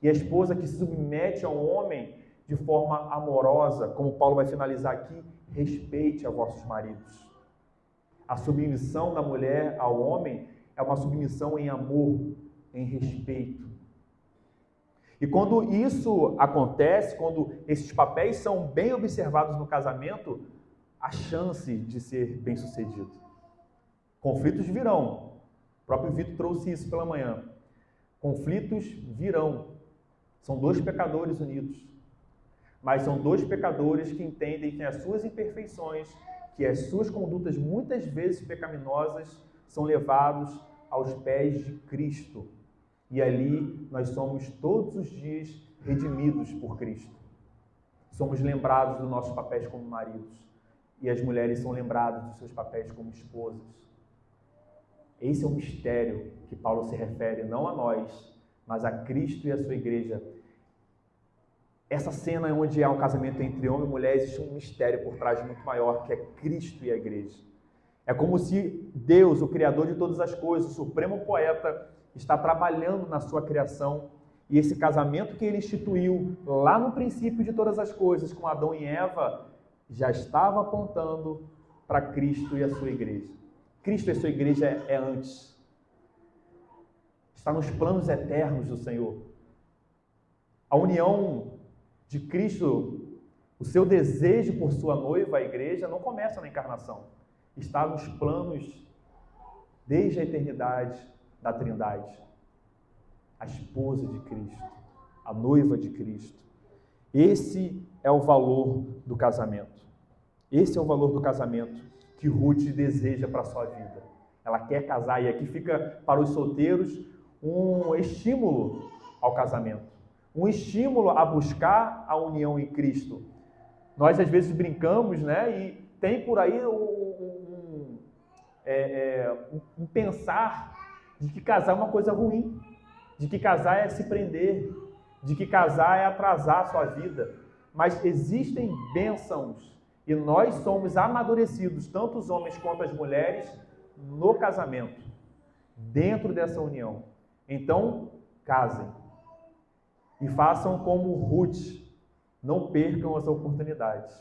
E a esposa que se submete ao homem de forma amorosa, como Paulo vai finalizar aqui, respeite a vossos maridos. A submissão da mulher ao homem é uma submissão em amor, em respeito. E quando isso acontece, quando esses papéis são bem observados no casamento, há chance de ser bem-sucedido. Conflitos virão. O próprio Vitor trouxe isso pela manhã. Conflitos virão. São dois pecadores unidos. Mas são dois pecadores que entendem que as suas imperfeições, que as suas condutas muitas vezes pecaminosas, são levados aos pés de Cristo. E ali nós somos todos os dias redimidos por Cristo. Somos lembrados dos nossos papéis como maridos. E as mulheres são lembradas dos seus papéis como esposas. Esse é o mistério que Paulo se refere, não a nós, mas a Cristo e a sua igreja. Essa cena onde há um casamento entre homem e mulher, existe um mistério por trás muito maior, que é Cristo e a igreja. É como se Deus, o Criador de todas as coisas, o Supremo Poeta, está trabalhando na sua criação, e esse casamento que ele instituiu lá no princípio de todas as coisas, com Adão e Eva, já estava apontando para Cristo e a sua igreja. Cristo e a sua igreja é antes. Está nos planos eternos do Senhor. A união de Cristo, o seu desejo por sua noiva, a igreja, não começa na encarnação. Está nos planos desde a eternidade da Trindade. A esposa de Cristo, a noiva de Cristo. Esse é o valor do casamento. Esse é o valor do casamento que Ruth deseja para a sua vida. Ela quer casar, e aqui fica para os solteiros um estímulo ao casamento. Um estímulo a buscar a união em Cristo. Nós às vezes brincamos, né? E tem por aí um pensar de que casar é uma coisa ruim, de que casar é se prender, de que casar é atrasar a sua vida. Mas existem bênçãos e nós somos amadurecidos, tanto os homens quanto as mulheres, no casamento, dentro dessa união. Então, casem. E façam como Ruth, não percam as oportunidades.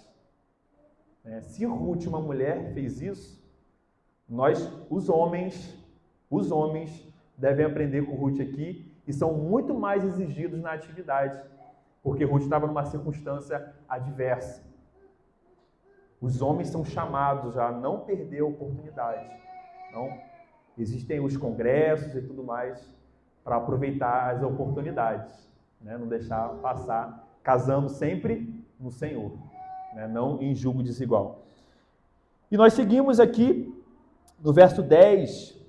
Se Ruth, uma mulher, fez isso, nós, os homens, devem aprender com Ruth aqui e são muito mais exigidos na atividade, porque Ruth estava numa circunstância adversa. Os homens são chamados a não perder a oportunidade. Não? Existem os congressos e tudo mais para aproveitar as oportunidades, né? Não deixar passar, casando sempre no Senhor, né? Não em julgo desigual. E nós seguimos aqui no verso 10.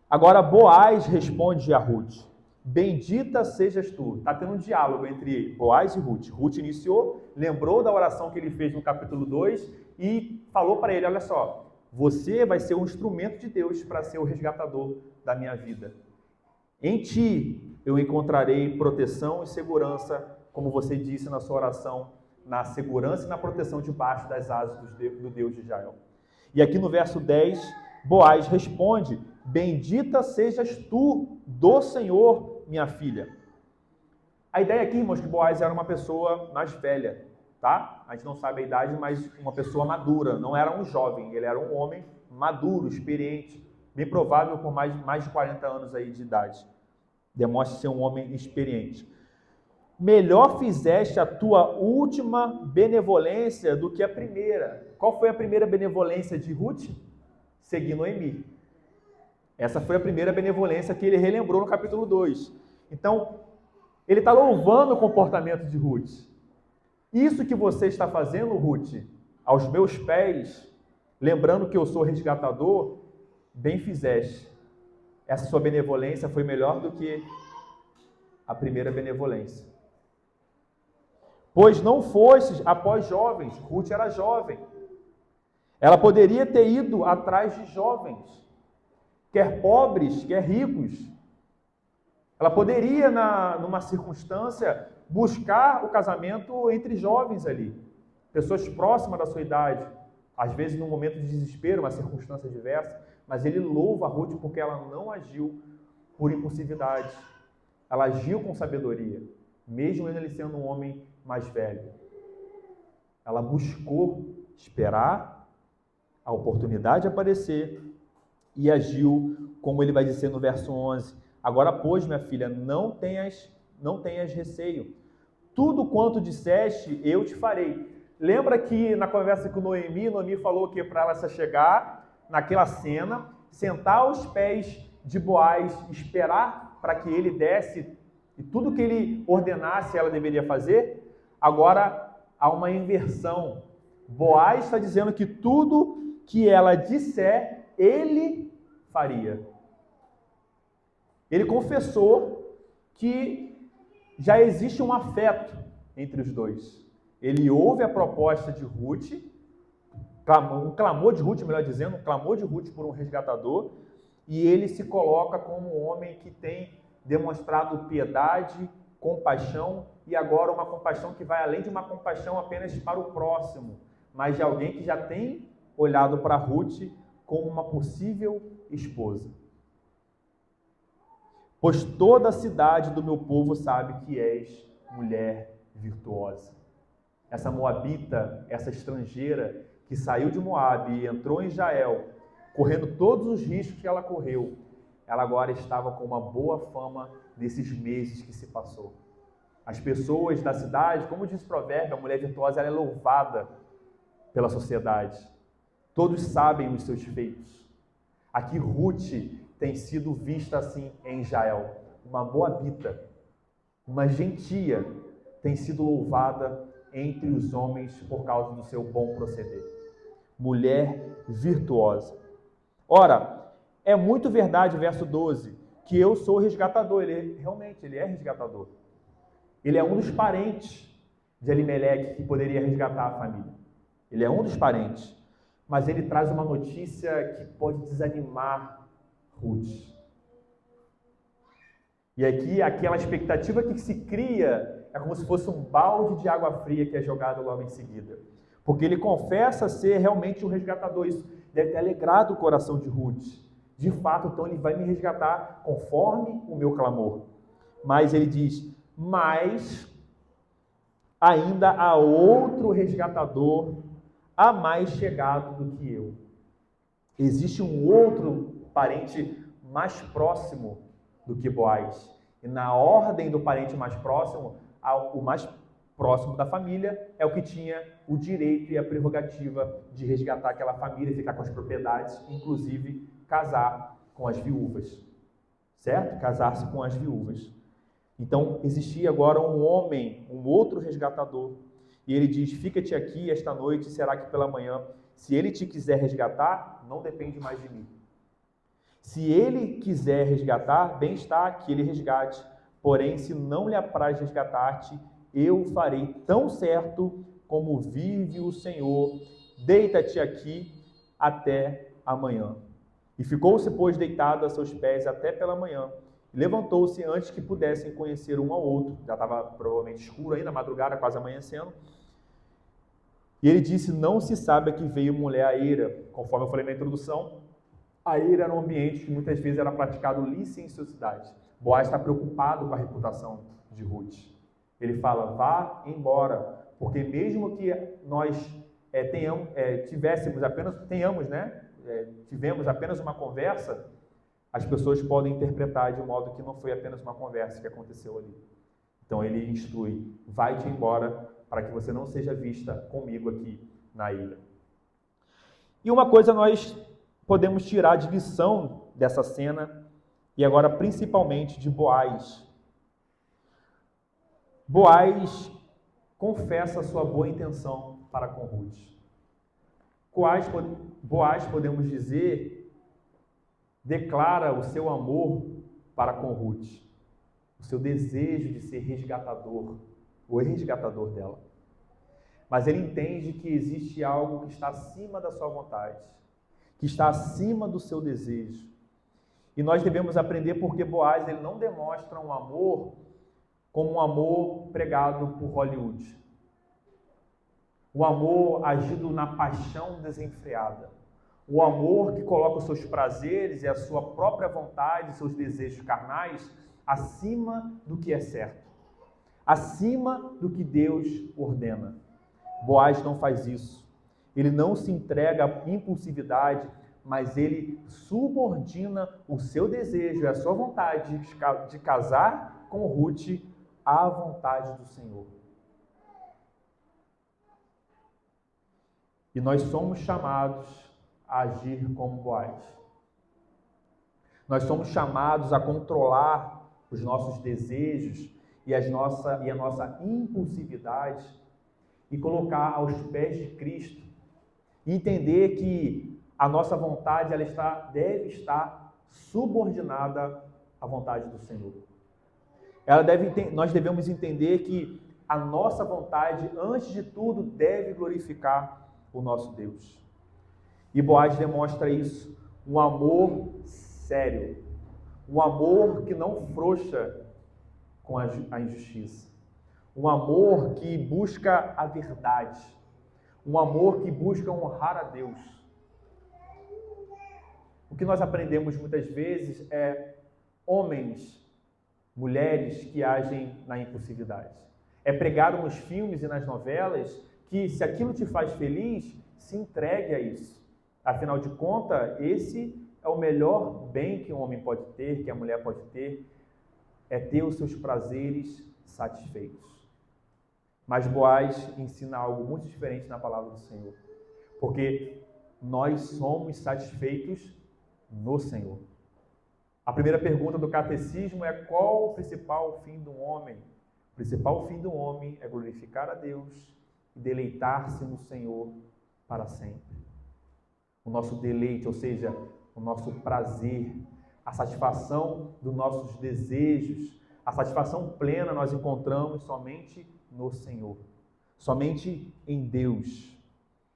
Agora Boaz responde a Ruth: bendita sejas tu. Está tendo um diálogo entre Boaz e Ruth. Ruth iniciou, lembrou da oração que ele fez no capítulo 2 e falou para ele: olha só, você vai ser um instrumento de Deus para ser o resgatador da minha vida. Em ti eu encontrarei proteção e segurança, como você disse na sua oração, na segurança e na proteção debaixo das asas do Deus de Israel. E aqui no verso 10, Boaz responde: bendita sejas tu do Senhor, minha filha. A ideia aqui, irmãos, que Boaz era uma pessoa mais velha, tá? A gente não sabe a idade, mas uma pessoa madura, não era um jovem, ele era um homem maduro, experiente, bem provável por mais de 40 anos aí de idade. Demonstra ser um homem experiente. Melhor fizeste a tua última benevolência do que a primeira. Qual foi a primeira benevolência de Ruth? Seguir Noemi. Essa foi a primeira benevolência que ele relembrou no capítulo 2. Então, ele está louvando o comportamento de Ruth. Isso que você está fazendo, Ruth, aos meus pés, lembrando que eu sou resgatador, bem fizeste. Essa sua benevolência foi melhor do que a primeira benevolência. Pois não fostes após jovens. Ruth era jovem. Ela poderia ter ido atrás de jovens, quer pobres, quer ricos. Ela poderia, numa circunstância, buscar o casamento entre jovens ali, pessoas próximas da sua idade, às vezes num momento de desespero, uma circunstância diversa, mas ele louva a Ruth porque ela não agiu por impulsividade, ela agiu com sabedoria, mesmo ele sendo um homem mais velho. Ela buscou esperar a oportunidade aparecer e agiu, como ele vai dizer no verso 11, agora, pois, minha filha, não tenhas receio. Tudo quanto disseste, eu te farei. Lembra que na conversa com Noemi falou que para ela se chegar naquela cena, sentar aos pés de Boaz, esperar para que ele desse e tudo que ele ordenasse ela deveria fazer? Agora há uma inversão. Boaz está dizendo que tudo que ela disser, ele faria. Ele confessou que já existe um afeto entre os dois. Ele ouve a proposta de Ruth, um clamor de Ruth, melhor dizendo, um clamor de Ruth por um resgatador, e ele se coloca como um homem que tem demonstrado piedade, compaixão, e agora uma compaixão que vai além de uma compaixão apenas para o próximo, mas de alguém que já tem olhado para Ruth como uma possível esposa. Pois toda a cidade do meu povo sabe que és mulher virtuosa. Essa moabita, essa estrangeira que saiu de Moabe e entrou em Israel, correndo todos os riscos que ela correu, ela agora estava com uma boa fama nesses meses que se passou. As pessoas da cidade, como diz o provérbio, a mulher virtuosa ela é louvada pela sociedade. Todos sabem os seus feitos. Aqui Ruth tem sido vista assim em Israel. Uma moabita, uma gentia, tem sido louvada entre os homens por causa do seu bom proceder. Mulher virtuosa. Ora, é muito verdade, verso 12, que eu sou resgatador. Ele é resgatador. Ele é um dos parentes de Elimeleque que poderia resgatar a família. Ele é um dos parentes. Mas ele traz uma notícia que pode desanimar Ruth. E aqui, aquela expectativa que se cria é como se fosse um balde de água fria que é jogado logo em seguida. Porque ele confessa ser realmente um resgatador. Isso deve ter alegrado o coração de Ruth. De fato, então ele vai me resgatar conforme o meu clamor. Mas ele diz, mas ainda há outro resgatador, há mais chegado do que eu. Existe um outro parente mais próximo do que Boaz. E na ordem do parente mais próximo, o mais próximo da família é o que tinha o direito e a prerrogativa de resgatar aquela família, ficar com as propriedades, inclusive casar com as viúvas. Certo? Casar-se com as viúvas. Então, existia agora um homem, um outro resgatador, e ele diz, fica-te aqui esta noite, será que pela manhã, se ele te quiser resgatar, não depende mais de mim. Se ele quiser resgatar, bem está que ele resgate, porém, se não lhe apraz resgatar-te, eu farei tão certo como vive o Senhor, deita-te aqui até amanhã. E ficou-se, pois, deitado a seus pés até pela manhã, levantou-se antes que pudessem conhecer um ao outro, já estava provavelmente escuro ainda, madrugada, quase amanhecendo, e ele disse, não se sabe a que veio mulher a ira. Conforme eu falei na introdução, a ira era um ambiente que muitas vezes era praticado licenciosidade. Boaz está preocupado com a reputação de Ruth. Ele fala, vá embora, porque mesmo que nós tivemos apenas uma conversa, as pessoas podem interpretar de modo que não foi apenas uma conversa que aconteceu ali. Então ele instrui, vai-te embora, para que você não seja vista comigo aqui na ilha. E uma coisa nós podemos tirar de lição dessa cena, e agora principalmente de Boaz. Boaz confessa a sua boa intenção para com Ruth. Boaz, podemos dizer, declara o seu amor para com Ruth, o seu desejo de ser resgatador, o resgatador dela. Mas ele entende que existe algo que está acima da sua vontade, que está acima do seu desejo. E nós devemos aprender porque Boaz ele não demonstra um amor como um amor pregado por Hollywood. O amor agido na paixão desenfreada. O amor que coloca os seus prazeres e a sua própria vontade, seus desejos carnais, acima do que é certo. Acima do que Deus ordena. Boaz não faz isso. Ele não se entrega à impulsividade, mas ele subordina o seu desejo e a sua vontade de casar com Ruth à vontade do Senhor. E nós somos chamados a agir como Boaz. Nós somos chamados a controlar os nossos desejos e a nossa impulsividade e colocar aos pés de Cristo. E entender que a nossa vontade deve estar subordinada à vontade do Senhor. Nós devemos entender que a nossa vontade, antes de tudo, deve glorificar o nosso Deus. E Boaz demonstra isso, um amor sério, um amor que não frouxa com a injustiça, um amor que busca a verdade, um amor que busca honrar a Deus. O que nós aprendemos muitas vezes é homens, mulheres que agem na impulsividade. É pregado nos filmes e nas novelas que se aquilo te faz feliz, se entregue a isso. Afinal de contas, esse é o melhor bem que um homem pode ter, que a mulher pode ter, é ter os seus prazeres satisfeitos. Mas Boaz ensina algo muito diferente na palavra do Senhor. Porque nós somos satisfeitos no Senhor. A primeira pergunta do catecismo é: qual o principal fim do homem? O principal fim do homem é glorificar a Deus e deleitar-se no Senhor para sempre. O nosso deleite, ou seja, o nosso prazer, a satisfação dos nossos desejos, a satisfação plena nós encontramos somente no Senhor, somente em Deus.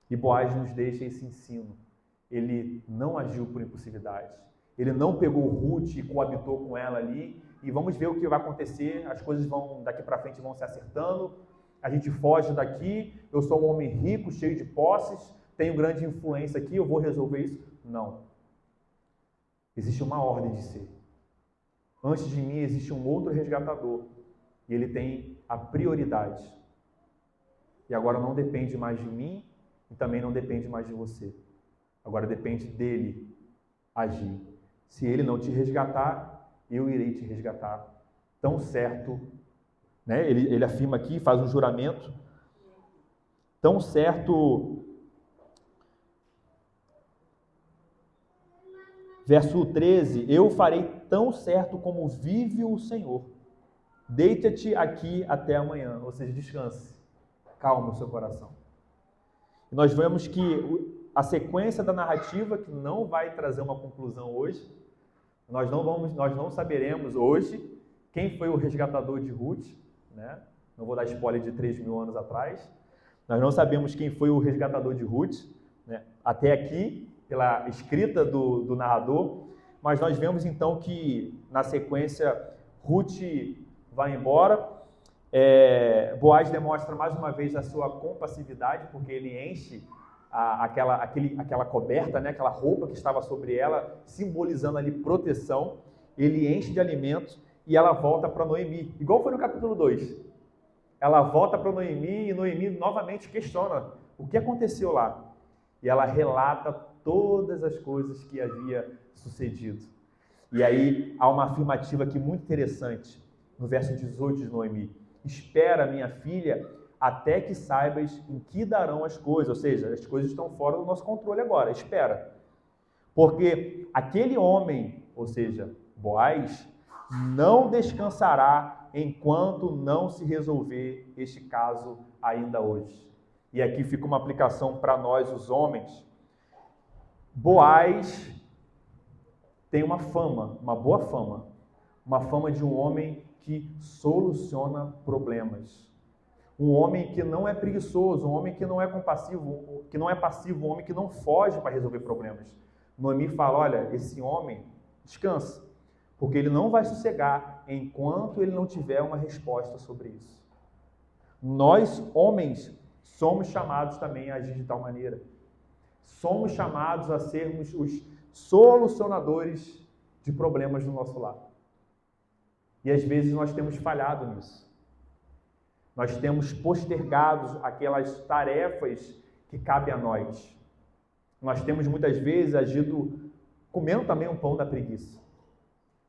E Boaz nos deixa esse ensino. Ele não agiu por impulsividade. Ele não pegou Ruth e coabitou com ela ali. E vamos ver o que vai acontecer. As coisas daqui para frente vão se acertando. A gente foge daqui. Eu sou um homem rico, cheio de posses. Tenho grande influência aqui. Eu vou resolver isso. Não. Existe uma ordem de ser. Antes de mim existe um outro resgatador. E ele tem a prioridade. E agora não depende mais de mim e também não depende mais de você. Agora depende dele agir. Se ele não te resgatar, eu irei te resgatar. Tão certo, né? Ele afirma aqui, faz um juramento. Tão certo. Verso 13, eu farei tão certo como vive o Senhor. Deita-te aqui até amanhã, ou seja, descanse. Calma o seu coração. E nós vemos que a sequência da narrativa, que não vai trazer uma conclusão hoje, nós não saberemos hoje quem foi o resgatador de Ruth, né? Não vou dar spoiler de 3.000 anos atrás. Nós não sabemos quem foi o resgatador de Ruth, né? Até aqui, pela escrita do narrador, mas nós vemos então que na sequência Ruth vai embora. Boaz demonstra mais uma vez a sua compassividade, porque ele enche aquela coberta, né, aquela roupa que estava sobre ela, simbolizando ali proteção. Ele enche de alimentos e ela volta para Noemi, igual foi no capítulo 2. Ela volta para Noemi e Noemi novamente questiona o que aconteceu lá. E ela relata todas as coisas que havia sucedido. E aí há uma afirmativa aqui muito interessante, no verso 18 de Noemi. Espera, minha filha, até que saibas em que darão as coisas. Ou seja, as coisas estão fora do nosso controle agora. Espera. Porque aquele homem, ou seja, Boaz, não descansará enquanto não se resolver este caso ainda hoje. e aqui fica uma aplicação para nós, os homens. Boaz tem uma fama, uma boa fama, uma fama de um homem que soluciona problemas. Um homem que não é preguiçoso, um homem que não é compassivo, que não é passivo, um homem que não foge para resolver problemas. Noemi fala, olha, esse homem descansa, porque ele não vai sossegar enquanto ele não tiver uma resposta sobre isso. Nós, homens, somos chamados também a agir de tal maneira. Somos chamados a sermos os solucionadores de problemas do nosso lar. E às vezes nós temos falhado nisso. Nós temos postergado aquelas tarefas que cabem a nós. Nós temos muitas vezes agido comendo também um pão da preguiça.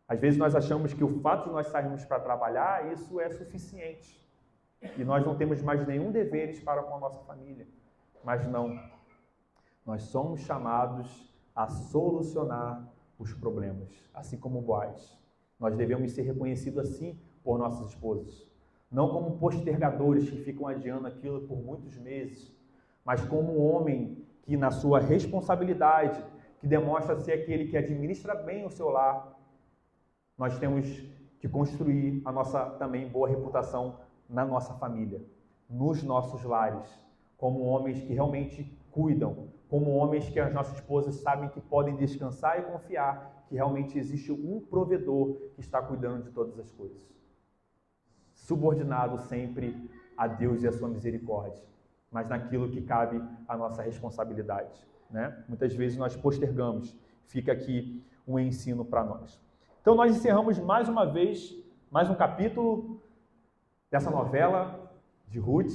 Às vezes nós achamos que o fato de nós sairmos para trabalhar, isso é suficiente. E nós não temos mais nenhum deveres para com a nossa família. Mas não. Nós somos chamados a solucionar os problemas, assim como Boaz. Nós devemos ser reconhecidos assim por nossas esposas. Não como postergadores que ficam adiando aquilo por muitos meses, mas como um homem que, na sua responsabilidade, que demonstra ser aquele que administra bem o seu lar, nós temos que construir a nossa também boa reputação na nossa família, nos nossos lares, como homens que realmente cuidam, como homens que as nossas esposas sabem que podem descansar e confiar que realmente existe um provedor que está cuidando de todas as coisas. Subordinado sempre a Deus e a sua misericórdia, mas naquilo que cabe à nossa responsabilidade, né? Muitas vezes nós postergamos. Fica aqui um ensino para nós. Então nós encerramos mais uma vez, mais um capítulo dessa novela de Ruth,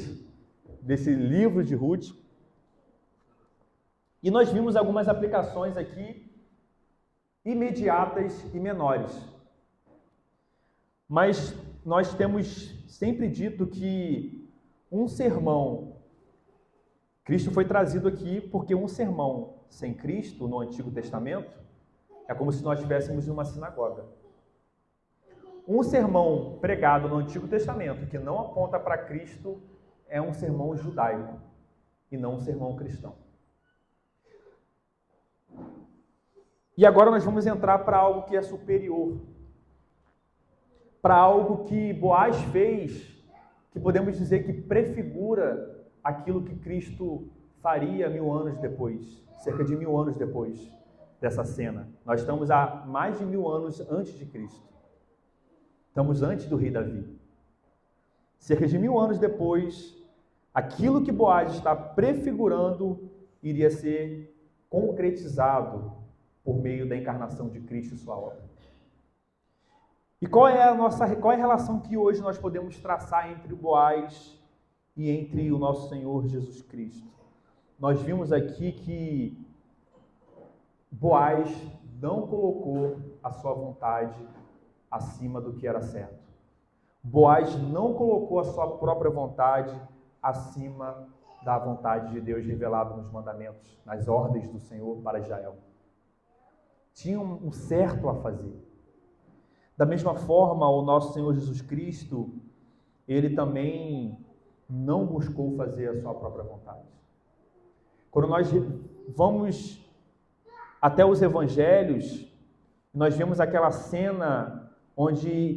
desse livro de Ruth. E nós vimos algumas aplicações aqui, imediatas e menores. Mas nós temos sempre dito que um sermão, Cristo foi trazido aqui porque um sermão sem Cristo no Antigo Testamento é como se nós estivéssemos em uma sinagoga. Um sermão pregado no Antigo Testamento que não aponta para Cristo é um sermão judaico e não um sermão cristão. E agora nós vamos entrar para algo que é superior, para algo que Boaz fez, que podemos dizer que prefigura aquilo que Cristo faria 1000 anos depois, cerca de 1000 anos depois dessa cena. Nós estamos há mais de 1000 anos antes de Cristo. Estamos antes do rei Davi. Cerca de 1000 anos depois, aquilo que Boaz está prefigurando iria ser concretizado por meio da encarnação de Cristo e sua obra. E qual é a relação que hoje nós podemos traçar entre Boaz e entre o nosso Senhor Jesus Cristo? Nós vimos aqui que Boaz não colocou a sua vontade acima do que era certo. Boaz não colocou a sua própria vontade acima da vontade de Deus revelada nos mandamentos, nas ordens do Senhor para Israel. Tinha um certo a fazer. Da mesma forma, o nosso Senhor Jesus Cristo, ele também não buscou fazer a sua própria vontade. Quando nós vamos até os evangelhos, nós vemos aquela cena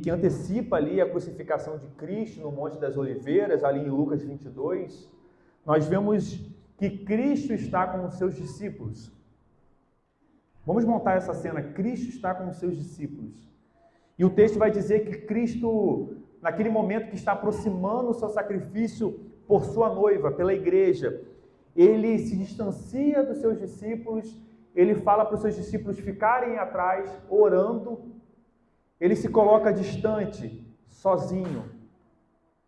que antecipa ali a crucificação de Cristo no Monte das Oliveiras, ali em Lucas 22, nós vemos que Cristo está com os seus discípulos. Vamos montar essa cena. Cristo está com os seus discípulos. E o texto vai dizer que Cristo, naquele momento que está aproximando o seu sacrifício por sua noiva, pela igreja, ele se distancia dos seus discípulos, ele fala para os seus discípulos ficarem atrás, orando, ele se coloca distante, sozinho,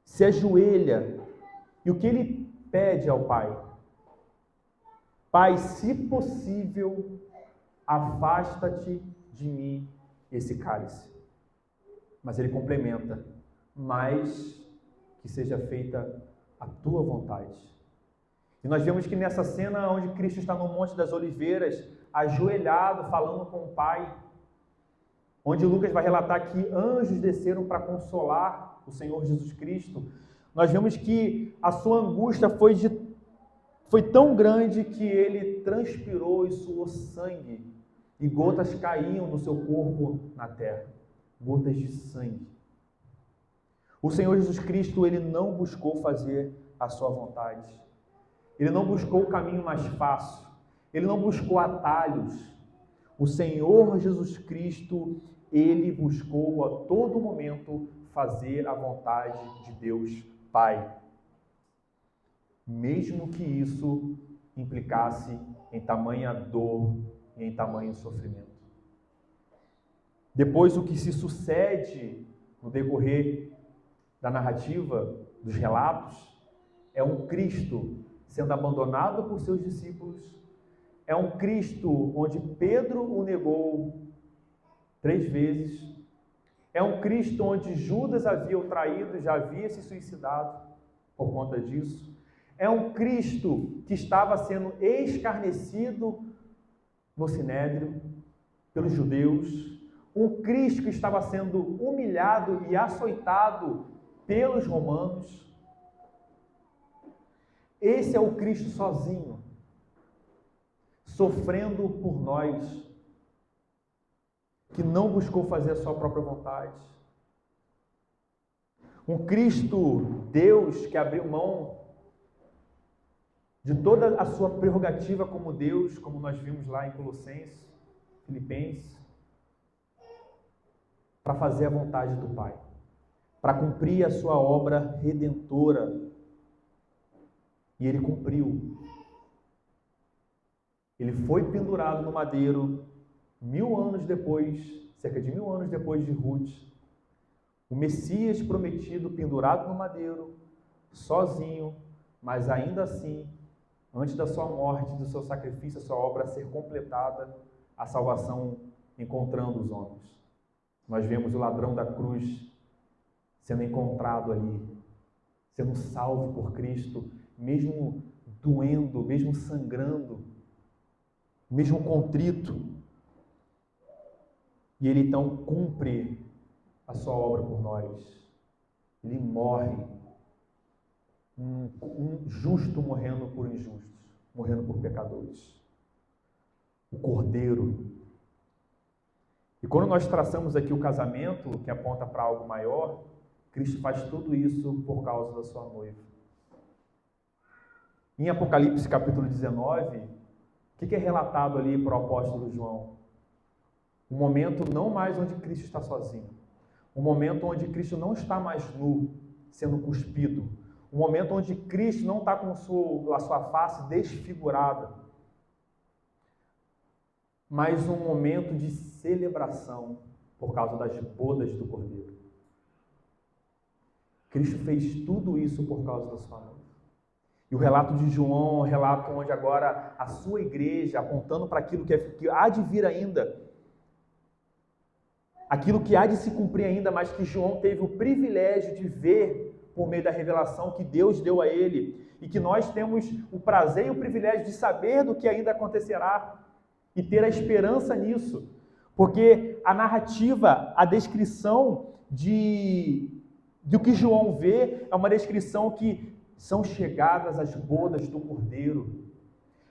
se ajoelha, e o que ele pede ao Pai? Pai, se possível, afasta-te de mim esse cálice. Mas ele complementa, mas que seja feita a tua vontade. E nós vemos que nessa cena onde Cristo está no Monte das Oliveiras, ajoelhado, falando com o Pai, onde Lucas vai relatar que anjos desceram para consolar o Senhor Jesus Cristo, nós vemos que a sua angústia foi de foi tão grande que ele transpirou e suou sangue, e gotas caíam do seu corpo na terra, gotas de sangue. O Senhor Jesus Cristo, ele não buscou fazer a sua vontade. Ele não buscou o caminho mais fácil. Ele não buscou atalhos. O Senhor Jesus Cristo, ele buscou a todo momento fazer a vontade de Deus Pai. Mesmo que isso implicasse em tamanha dor e em tamanho sofrimento. Depois, o que se sucede no decorrer da narrativa, dos relatos, é um Cristo sendo abandonado por seus discípulos, é um Cristo onde Pedro o negou 3 vezes, é um Cristo onde Judas havia o traído, já havia se suicidado por conta disso, é um Cristo que estava sendo escarnecido no Sinédrio pelos judeus, um Cristo que estava sendo humilhado e açoitado pelos romanos. Esse é o Cristo sozinho, sofrendo por nós, que não buscou fazer a sua própria vontade. Um Cristo, Deus, que abriu mão de toda a sua prerrogativa como Deus, como nós vimos lá em Colossenses, Filipenses, para fazer a vontade do Pai, para cumprir a sua obra redentora. E ele cumpriu. Ele foi pendurado no madeiro 1000 anos depois, cerca de 1000 anos depois de Ruth. O Messias prometido pendurado no madeiro, sozinho, mas ainda assim, antes da sua morte, do seu sacrifício, a sua obra ser completada, a salvação encontrando os homens. Nós vemos o ladrão da cruz sendo encontrado ali, sendo salvo por Cristo, mesmo doendo, mesmo sangrando, mesmo contrito. E ele então cumpre a sua obra por nós. Ele morre, um justo morrendo por injustos, morrendo por pecadores. O Cordeiro. E quando nós traçamos aqui o casamento, que aponta para algo maior, Cristo faz tudo isso por causa da sua noiva. Em Apocalipse capítulo 19, o que é relatado ali para o apóstolo João? Um momento não mais onde Cristo está sozinho. Um momento onde Cristo não está mais nu, sendo cuspido. Um momento onde Cristo não está com a sua face desfigurada. Mas um momento de celebração por causa das bodas do Cordeiro. Cristo fez tudo isso por causa da sua noiva. E o relato de João é um relato onde agora a sua igreja, apontando para aquilo que há de vir ainda, aquilo que há de se cumprir ainda, mas que João teve o privilégio de ver por meio da revelação que Deus deu a ele, e que nós temos o prazer e o privilégio de saber do que ainda acontecerá, e ter a esperança nisso, porque a narrativa, a descrição do que João vê, é uma descrição que são chegadas as bodas do Cordeiro.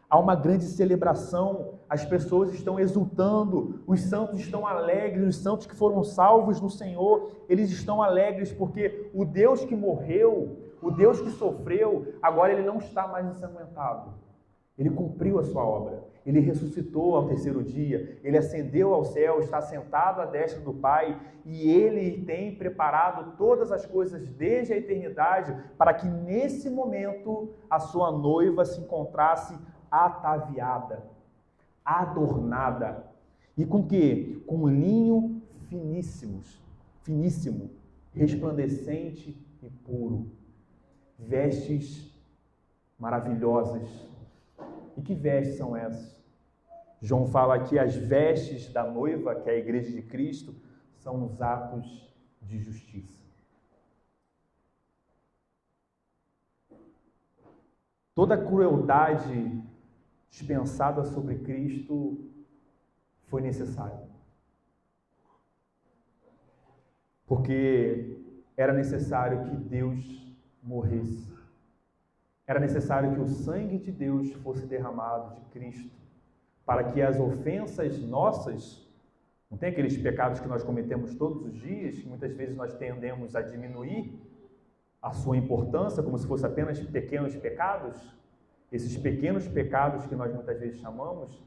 Há uma grande celebração, as pessoas estão exultando, os santos estão alegres, os santos que foram salvos no Senhor, eles estão alegres porque o Deus que morreu, o Deus que sofreu, agora ele não está mais ensanguentado. Ele cumpriu a sua obra, ele ressuscitou ao 3º dia, ele ascendeu ao céu, está sentado à destra do Pai, e ele tem preparado todas as coisas desde a eternidade para que nesse momento a sua noiva se encontrasse ataviada, adornada. E com quê? Com linho finíssimo, resplandecente e puro. Vestes maravilhosas. E que vestes são essas? João fala que as vestes da noiva, que é a igreja de Cristo, são os atos de justiça. Toda a crueldade dispensada sobre Cristo foi necessária. Porque era necessário que Deus morresse. era necessário que o sangue de Deus fosse derramado de Cristo, para que as ofensas nossas, não tem aqueles pecados que nós cometemos todos os dias, que muitas vezes nós tendemos a diminuir a sua importância, como se fossem apenas pequenos pecados? Esses pequenos pecados que nós muitas vezes chamamos,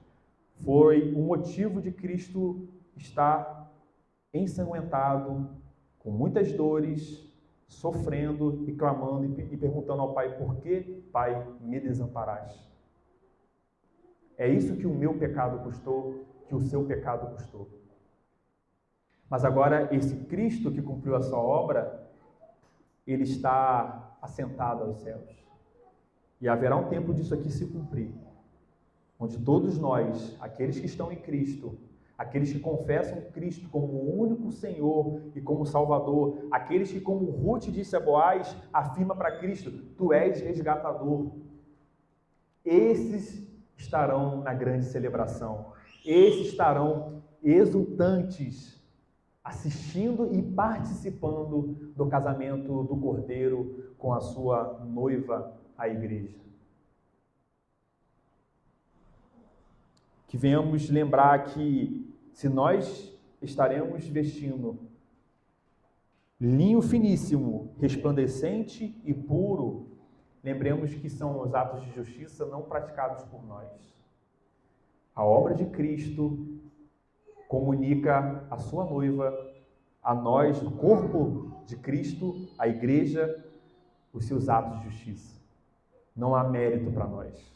foi o motivo de Cristo estar ensanguentado, com muitas dores, sofrendo e clamando e perguntando ao Pai: por que, Pai, me desamparaste? É isso que o meu pecado custou, que o seu pecado custou. Mas agora esse Cristo que cumpriu a sua obra, ele está assentado aos céus. E haverá um tempo disso aqui se cumprir, onde todos nós, aqueles que estão em Cristo, aqueles que confessam Cristo como o único Senhor e como Salvador, aqueles que, como Ruth disse a Boaz, afirma para Cristo: tu és resgatador. Esses estarão na grande celebração. Esses estarão exultantes, assistindo e participando do casamento do Cordeiro com a sua noiva, a igreja. Que venhamos lembrar que, se nós estaremos vestindo linho finíssimo, resplandecente e puro, lembremos que são os atos de justiça não praticados por nós. A obra de Cristo comunica à sua noiva, a nós, o corpo de Cristo, a igreja, os seus atos de justiça. Não há mérito para nós.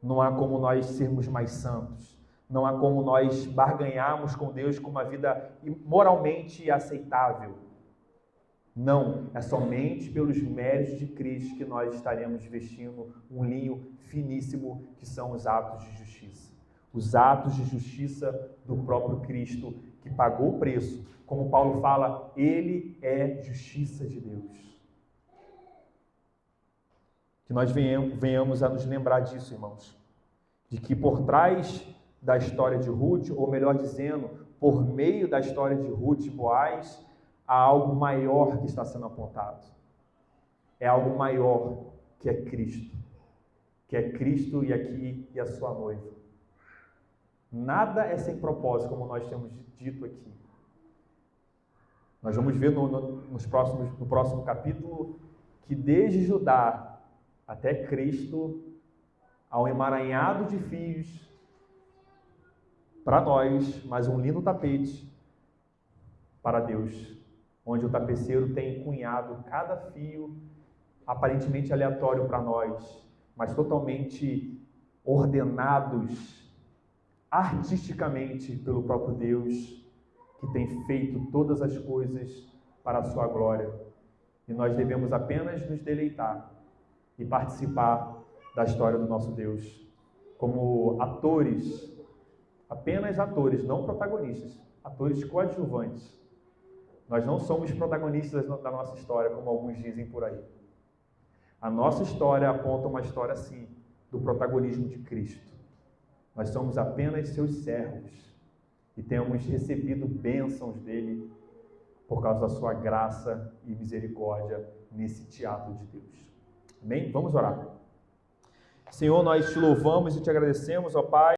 Não há como nós sermos mais santos. Não há como nós barganharmos com Deus com uma vida moralmente aceitável. Não, é somente pelos méritos de Cristo que nós estaremos vestindo um linho finíssimo, que são os atos de justiça. Os atos de justiça do próprio Cristo, que pagou o preço. Como Paulo fala, ele é justiça de Deus. Que nós venhamos a nos lembrar disso, irmãos. De que por trás da história de Ruth, ou melhor dizendo, por meio da história de Ruth e Boaz, há algo maior que está sendo apontado. É algo maior, que é Cristo. Que é Cristo e aqui e a sua noiva. Nada é sem propósito, como nós temos dito aqui. Nós vamos ver no próximo capítulo que desde Judá até Cristo há um emaranhado de fios para nós, mas um lindo tapete para Deus, onde o tapeceiro tem encunhado cada fio aparentemente aleatório para nós, mas totalmente ordenados artisticamente pelo próprio Deus, que tem feito todas as coisas para a sua glória. E nós devemos apenas nos deleitar e participar da história do nosso Deus, como atores, apenas atores, não protagonistas, atores coadjuvantes. Nós não somos protagonistas da nossa história, como alguns dizem por aí. A nossa história aponta uma história, sim, do protagonismo de Cristo. Nós somos apenas seus servos e temos recebido bênçãos dele por causa da sua graça e misericórdia nesse teatro de Deus. Amém? Vamos orar. Senhor, nós te louvamos e te agradecemos, ó Pai.